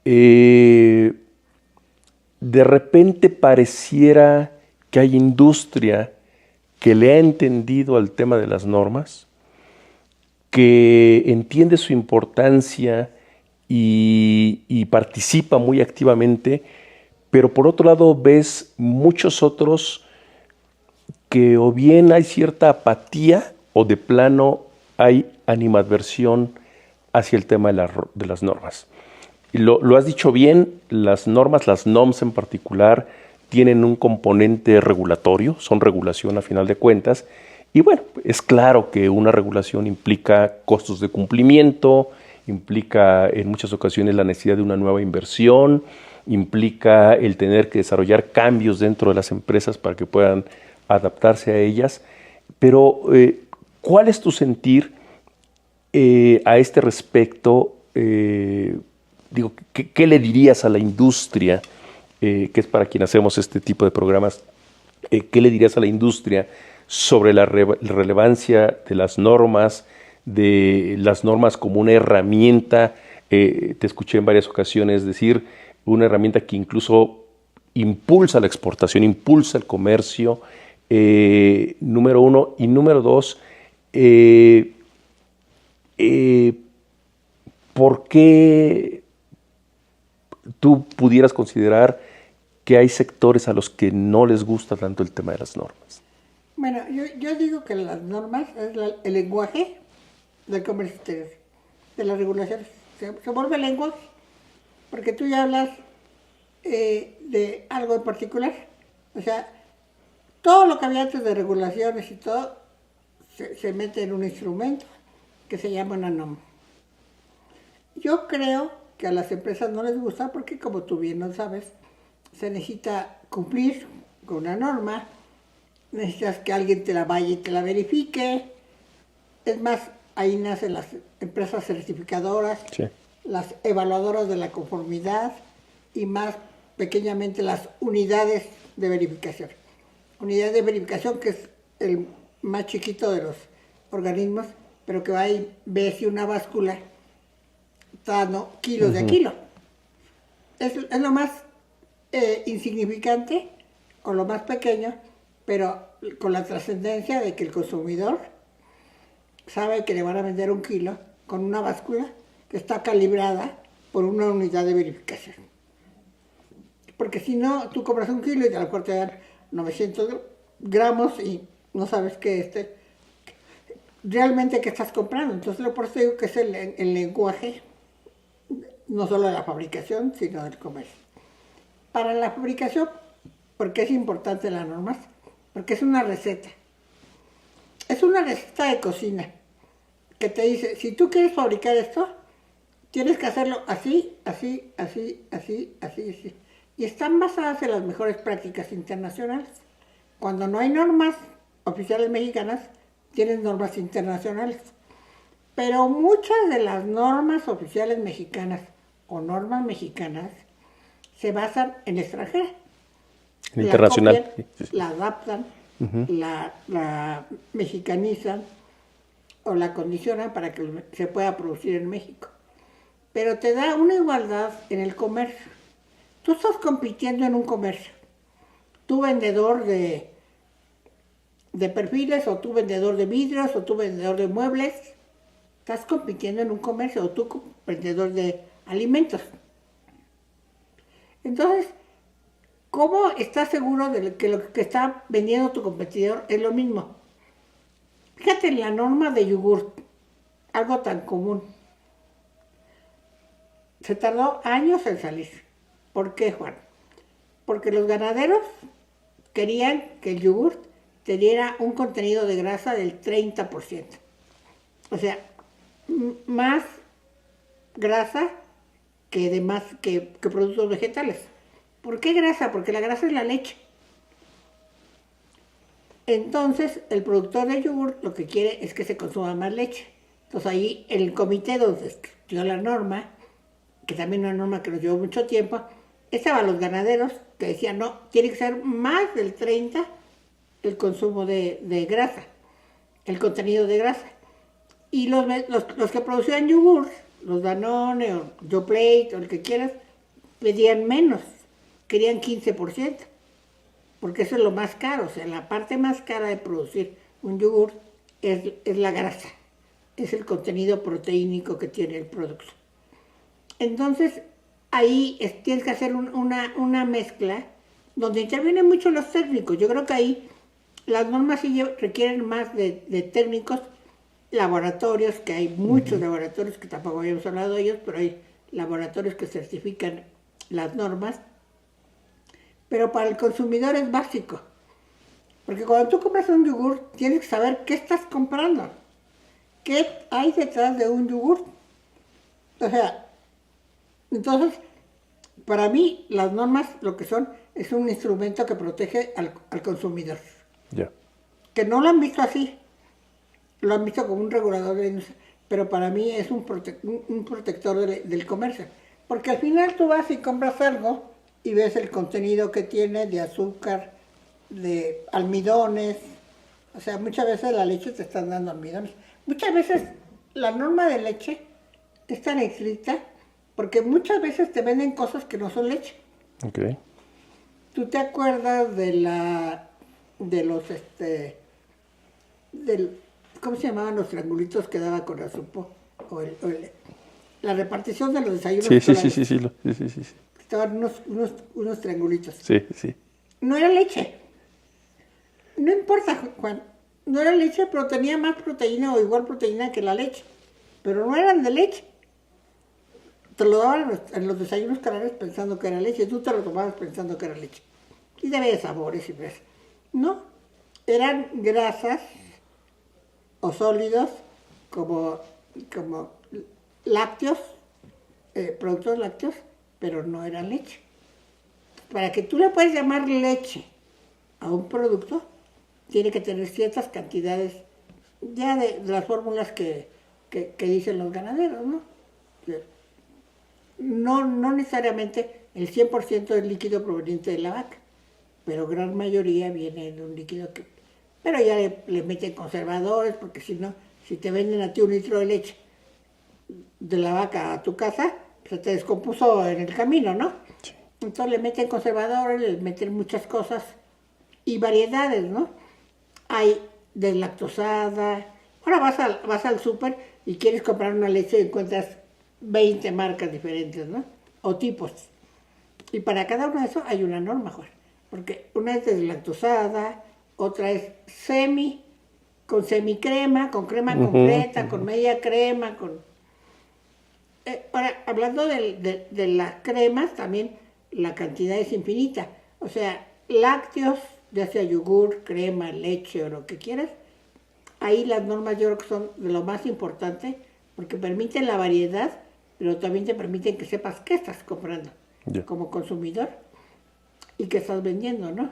De repente pareciera que hay industria que le ha entendido al tema de las normas, que entiende su importancia y participa muy activamente, pero por otro lado ves muchos otros que o bien hay cierta apatía o de plano hay animadversión hacia el tema de las normas. Y lo has dicho bien, las normas, las NOMS en particular, tienen un componente regulatorio, son regulación a final de cuentas, y bueno, es claro que una regulación implica costos de cumplimiento, implica en muchas ocasiones la necesidad de una nueva inversión, implica el tener que desarrollar cambios dentro de las empresas para que puedan adaptarse a ellas, pero ¿cuál es tu sentir a este respecto? ¿Qué le dirías a la industria, que es para quien hacemos este tipo de programas, qué le dirías a la industria sobre la relevancia de las normas como una herramienta? Te escuché en varias ocasiones decir, una herramienta que incluso impulsa la exportación, impulsa el comercio, número uno. Y número dos, ¿por qué tú pudieras considerar que hay sectores a los que no les gusta tanto el tema de las normas? Bueno, yo digo que las normas es el lenguaje del comercio exterior, de las regulaciones. Se vuelve lenguaje, porque tú ya hablas de algo en particular. O sea, todo lo que había antes de regulaciones y todo, se mete en un instrumento que se llama una norma. Yo creo que a las empresas no les gusta porque, como tú bien lo sabes, se necesita cumplir con una norma, necesitas que alguien te la vaya y te la verifique. Es más, ahí nacen las empresas certificadoras, sí, las evaluadoras de la conformidad y más pequeñamente las unidades de verificación. Unidad de verificación que es el más chiquito de los organismos, pero que va y ve si una báscula está dando kilos de kilo. Es lo más insignificante o lo más pequeño, pero con la trascendencia de que el consumidor sabe que le van a vender 1 kilo con una báscula que está calibrada por una unidad de verificación. Porque si no, tú compras 1 kilo y a lo mejor te dan 900 gramos y no sabes realmente qué estás comprando. Entonces, por eso digo que es el lenguaje, no solo de la fabricación, sino del comercio. Para la fabricación, ¿por qué es importante las normas? Porque es una receta. Es una receta de cocina que te dice, si tú quieres fabricar esto, tienes que hacerlo así, así, así, así, así, así. Y están basadas en las mejores prácticas internacionales. Cuando no hay normas oficiales mexicanas, tienes normas internacionales. Pero muchas de las normas oficiales mexicanas o normas mexicanas se basan en extranjera. Internacional. Copian, la adaptan, la mexicanizan o la condicionan para que se pueda producir en México. Pero te da una igualdad en el comercio. Tú estás compitiendo en un comercio. Tú vendedor de perfiles, o tú vendedor de vidrios, o tú vendedor de muebles, estás compitiendo en un comercio, o tú vendedor de alimentos. Entonces, ¿cómo estás seguro de que lo que está vendiendo tu competidor es lo mismo? Fíjate en la norma de yogurt, algo tan común. Se tardó años en salir. ¿Por qué, Juan? Porque los ganaderos querían que el yogurt te diera un contenido de grasa del 30%. O sea, más grasa que productos vegetales. ¿Por qué grasa? Porque la grasa es la leche. Entonces, el productor de yogur lo que quiere es que se consuma más leche. Entonces, ahí el comité donde estudió la norma, que también una norma que nos llevó mucho tiempo, estaban los ganaderos que decían, no, tiene que ser más del 30% el consumo de grasa, el contenido de grasa. Y los que producían yogur, los Danone o Yoplait o el que quieras, pedían menos, querían 15%, porque eso es lo más caro. O sea, la parte más cara de producir un yogur es la grasa, es el contenido proteínico que tiene el producto. Entonces, ahí tienes que hacer una mezcla donde intervienen mucho los técnicos. Yo creo que ahí las normas sí requieren más de técnicos, laboratorios, que hay muchos laboratorios, que tampoco habíamos hablado de ellos, pero hay laboratorios que certifican las normas. Pero para el consumidor es básico, porque cuando tú compras un yogur, tienes que saber qué estás comprando, qué hay detrás de un yogur. O sea, entonces, para mí, las normas lo que son es un instrumento que protege al consumidor. Yeah. Que no lo han visto así, lo han visto como un regulador de industria, pero para mí es un protector del comercio. Porque al final tú vas y compras algo y ves el contenido que tiene de azúcar, de almidones. O sea, muchas veces la leche te están dando almidones. Muchas veces la norma de leche es tan estricta porque muchas veces te venden cosas que no son leche. Okay. ¿Tú te acuerdas ¿cómo se llamaban los triangulitos que daba con Azupo? La repartición de los desayunos. Sí. Estaban unos triangulitos. Sí. No era leche. No importa, Juan. No era leche, pero tenía más proteína o igual proteína que la leche. Pero no eran de leche. Te lo daban en los desayunos canales pensando que era leche. Tú te lo tomabas pensando que era leche. Y de sabores y ves. No. Eran grasas o sólidos como lácteos, productos lácteos, pero no era leche. Para que tú le puedas llamar leche a un producto, tiene que tener ciertas cantidades ya de las fórmulas que dicen los ganaderos, ¿no? No necesariamente el 100% es líquido proveniente de la vaca, pero gran mayoría viene de un líquido que... Pero ya le meten conservadores, porque si no, si te venden a ti 1 litro de leche de la vaca a tu casa, se te descompuso en el camino, ¿no? Sí. Entonces le meten conservadores, le meten muchas cosas y variedades, ¿no? Hay deslactosada. Ahora vas al súper y quieres comprar una leche y encuentras 20 marcas diferentes, ¿no? O tipos. Y para cada uno de esos hay una norma, Juan. Porque una es deslactosada, otra es con semicrema, con crema completa, con media crema, con... ahora, hablando de las cremas, también la cantidad es infinita. O sea, lácteos, ya sea yogur, crema, leche o lo que quieras, ahí las normas yo creo que son de lo más importante porque permiten la variedad, pero también te permiten que sepas qué estás comprando como consumidor y qué estás vendiendo, ¿no?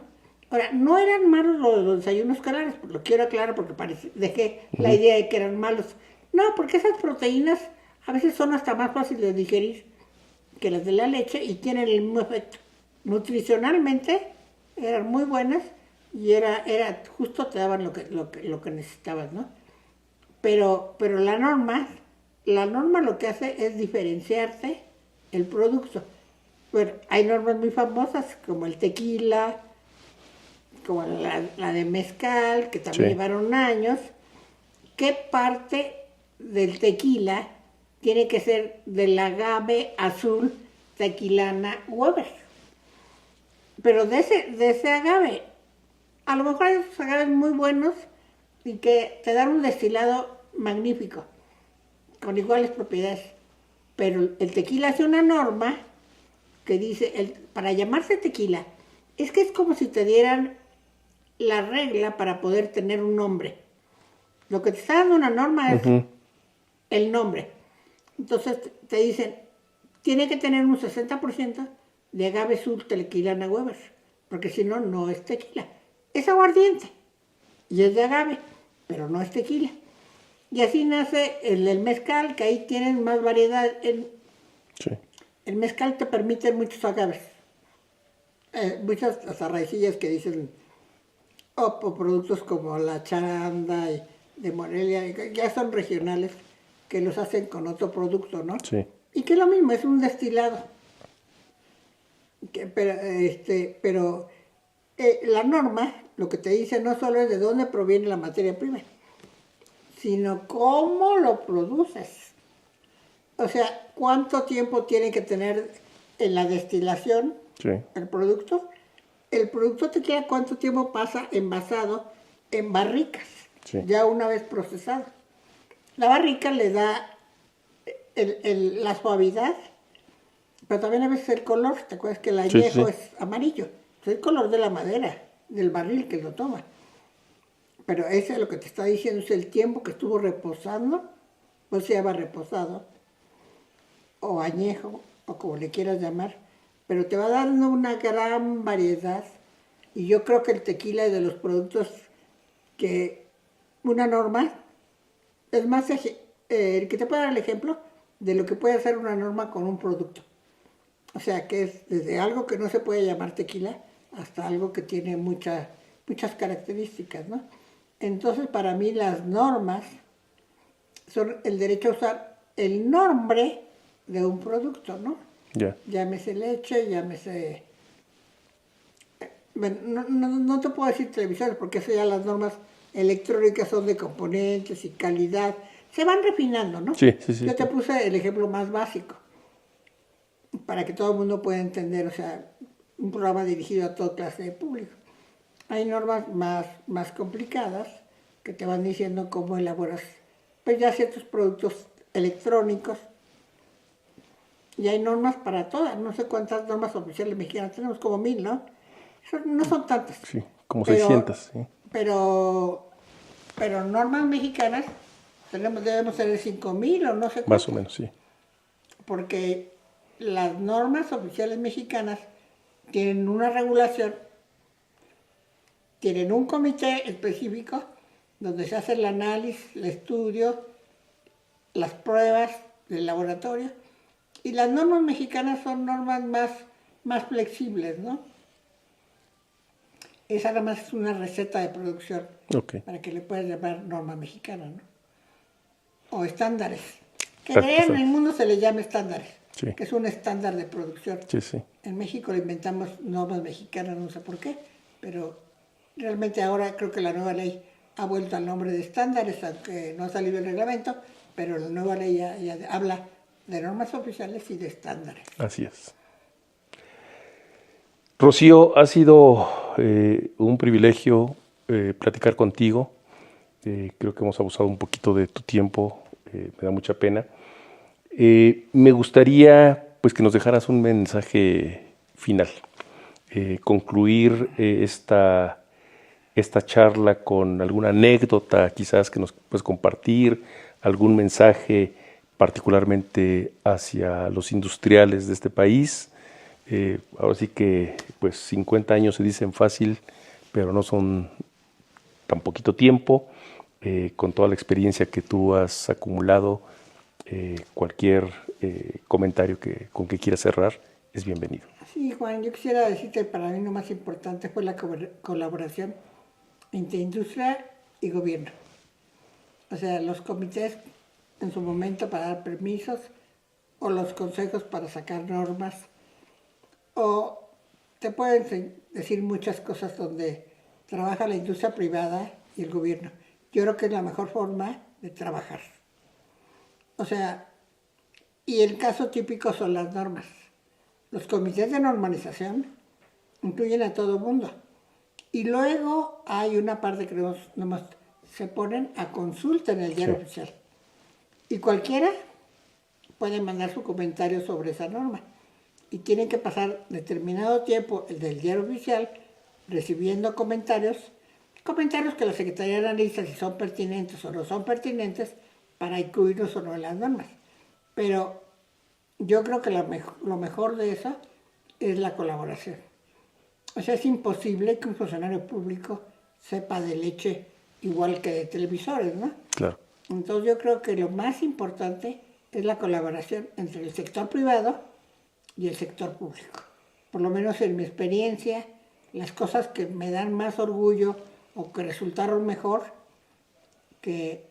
Ahora, no eran malos los desayunos escolares, lo quiero aclarar porque dejé la idea de que eran malos. No, porque esas proteínas a veces son hasta más fáciles de digerir que las de la leche y tienen el mismo efecto. Nutricionalmente eran muy buenas y era justo te daban lo que necesitabas, ¿no? Pero la norma lo que hace es diferenciarte el producto. Bueno, hay normas muy famosas como el tequila, como la de mezcal, que también llevaron años. ¿Qué parte del tequila tiene que ser del agave azul tequilana Weber? Pero de ese agave, a lo mejor hay esos agaves muy buenos y que te dan un destilado magnífico, con iguales propiedades. Pero el tequila hace una norma que dice, para llamarse tequila, es que es como si te dieran la regla para poder tener un nombre. Lo que te está dando una norma es el nombre. Entonces te dicen, tiene que tener un 60% de agave azul tequilana Weber, porque si no, no es tequila. Es aguardiente y es de agave, pero no es tequila. Y así nace el mezcal, que ahí tienen más variedad. El mezcal te permite muchos agaves. Muchas hasta raicillas que dicen, o productos como la charanda de Morelia, ya son regionales, que los hacen con otro producto, ¿no? Sí. Y que es lo mismo, es un destilado. Pero la norma lo que te dice no solo es de dónde proviene la materia prima, sino cómo lo produces. O sea, cuánto tiempo tiene que tener en la destilación el producto. El producto te queda cuánto tiempo pasa envasado en barricas, ya una vez procesado. La barrica le da la suavidad, pero también a veces el color. ¿Te acuerdas que el añejo es amarillo? Es el color de la madera, del barril que lo toma. Pero ese es lo que te está diciendo, es el tiempo que estuvo reposando, pues se llama reposado, o añejo, o como le quieras llamar, pero te va dando una gran variedad. Y yo creo que el tequila es de los productos que una norma, es más, el que te puede dar el ejemplo de lo que puede hacer una norma con un producto. O sea, que es desde algo que no se puede llamar tequila hasta algo que tiene muchas características, ¿no? Entonces, para mí las normas son el derecho a usar el nombre de un producto, ¿no? Llámese leche, llámese... Bueno, no te puedo decir televisores porque eso ya las normas electrónicas son de componentes y calidad. Se van refinando, ¿no? Yo te puse el ejemplo más básico para que todo el mundo pueda entender, o sea, un programa dirigido a toda clase de público. Hay normas más complicadas que te van diciendo cómo elaboras pues ya ciertos productos electrónicos. Y hay normas para todas. No sé cuántas normas oficiales mexicanas tenemos, como 1000, ¿no? No son tantas. Sí, como 600. Sí. Pero normas mexicanas debemos tener 5000 o no sé cuántas. Más o menos, sí. Porque las normas oficiales mexicanas tienen una regulación, tienen un comité específico donde se hace el análisis, el estudio, las pruebas del laboratorio. Y las normas mexicanas son normas más flexibles, ¿no? Esa nada más es una receta de producción para que le puedas llamar norma mexicana, ¿no? O estándares. Que en el mundo se le llama estándares, que es un estándar de producción. En México le inventamos normas mexicanas, no sé por qué, pero Realmente ahora creo que la nueva ley ha vuelto al nombre de estándares, aunque no ha salido el reglamento, pero la nueva ley ya habla de normas oficiales y de estándares. Así es. Rocío, ha sido un privilegio platicar contigo. Creo que hemos abusado un poquito de tu tiempo, me da mucha pena. Me gustaría pues que nos dejaras un mensaje final, concluir esta charla con alguna anécdota quizás que nos puedes compartir, algún mensaje particularmente hacia los industriales de este país. Ahora sí que pues 50 años se dicen fácil, pero no son tan poquito tiempo. Con toda la experiencia que tú has acumulado, cualquier comentario con que quieras cerrar es bienvenido. Sí, Juan, yo quisiera decirte que para mí lo más importante fue la colaboración entre industria y gobierno. O sea, los comités en su momento para dar permisos, o los consejos para sacar normas, o te pueden decir muchas cosas donde trabaja la industria privada y el gobierno. Yo creo que es la mejor forma de trabajar. O sea, y el caso típico son las normas. Los comités de normalización incluyen a todo el mundo. Y luego hay una parte que nomás se ponen a consulta en el diario oficial. Y cualquiera puede mandar su comentario sobre esa norma. Y tienen que pasar determinado tiempo el del diario oficial recibiendo comentarios que la Secretaría analiza si son pertinentes o no son pertinentes para incluirlos o no en las normas. Pero yo creo que lo mejor de eso es la colaboración. O sea, es imposible que un funcionario público sepa de leche igual que de televisores, ¿no? Claro. Entonces yo creo que lo más importante es la colaboración entre el sector privado y el sector público. Por lo menos en mi experiencia, las cosas que me dan más orgullo o que resultaron mejor, que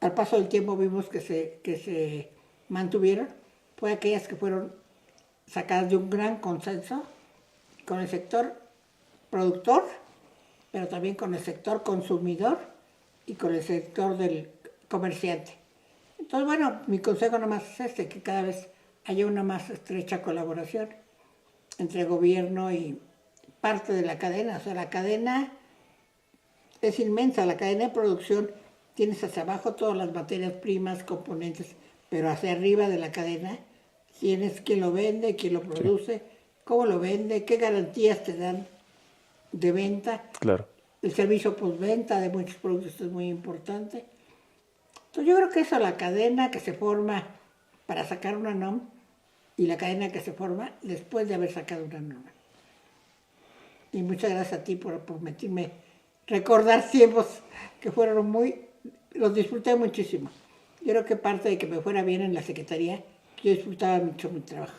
al paso del tiempo vimos que se mantuvieron, fue aquellas que fueron sacadas de un gran consenso con el sector productor, pero también con el sector consumidor y con el sector del comerciante. Entonces, bueno, mi consejo nomás es que cada vez haya una más estrecha colaboración entre gobierno y parte de la cadena. O sea, la cadena es inmensa, la cadena de producción tienes hacia abajo todas las materias primas, componentes, pero hacia arriba de la cadena tienes quién lo vende, quién lo produce, cómo lo vende, qué garantías te dan de venta. Claro. El servicio postventa de muchos productos es muy importante. Entonces yo creo que eso, la cadena que se forma para sacar una norma y la cadena que se forma después de haber sacado una norma. Y muchas gracias a ti por permitirme recordar tiempos que fueron los disfruté muchísimo. Yo creo que parte de que me fuera bien en la Secretaría, yo disfrutaba mucho mi trabajo.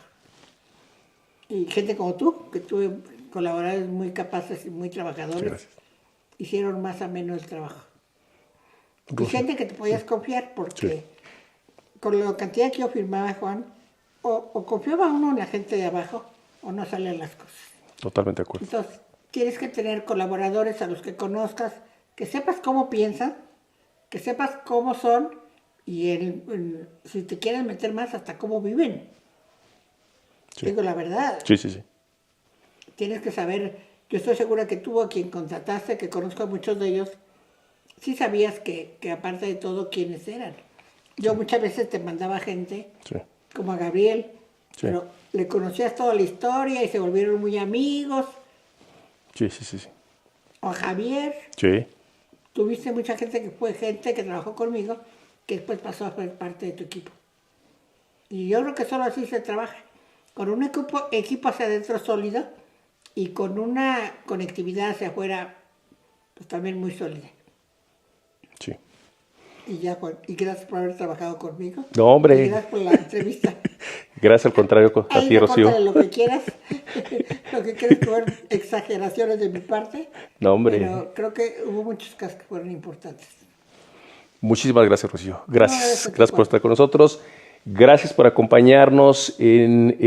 Y gente como tú, que tuve colaboradores muy capaces y muy trabajadores, hicieron más ameno el trabajo. Y gente que te podías confiar, porque con la cantidad que yo firmaba, Juan, o confiaba uno en la gente de abajo, o no salen las cosas. Totalmente de acuerdo. Entonces, tienes que tener colaboradores a los que conozcas, que sepas cómo piensan, que sepas cómo son, y si te quieren meter más, hasta cómo viven. Sí. Digo la verdad. Sí, sí, sí. Tienes que saber, yo estoy segura que tú, a quien contrataste, que conozco a muchos de ellos, sí sabías que aparte de todo, quiénes eran. Yo muchas veces te mandaba gente, como a Gabriel, pero le conocías toda la historia y se volvieron muy amigos. Sí, sí, sí, sí. O a Javier. Sí. Tuviste mucha gente que trabajó conmigo, que después pasó a ser parte de tu equipo. Y yo creo que solo así se trabaja. Con un equipo hacia adentro sólido y con una conectividad hacia afuera, pues también muy sólida. Sí. Y ya, Juan, y gracias por haber trabajado conmigo. No, hombre. Y gracias por la entrevista. Gracias, al contrario, a ti, Rocío. Lo que quieras. Lo que quieras, que fueron exageraciones de mi parte. No, hombre. Pero creo que hubo muchos casos que fueron importantes. Muchísimas gracias, Rocío. Gracias por estar con nosotros. Gracias por acompañarnos en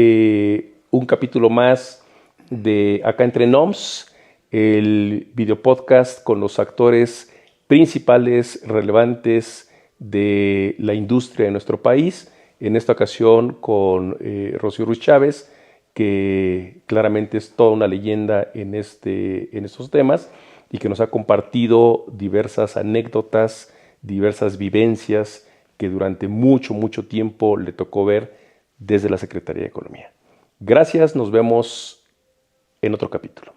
un capítulo más de Acá Entre Noms. el video podcast con los actores principales, relevantes de la industria de nuestro país. En esta ocasión con Rocío Ruiz Chávez, que claramente es toda una leyenda en estos temas y que nos ha compartido diversas anécdotas, diversas vivencias que durante mucho tiempo le tocó ver desde la Secretaría de Economía. Gracias, nos vemos en otro capítulo.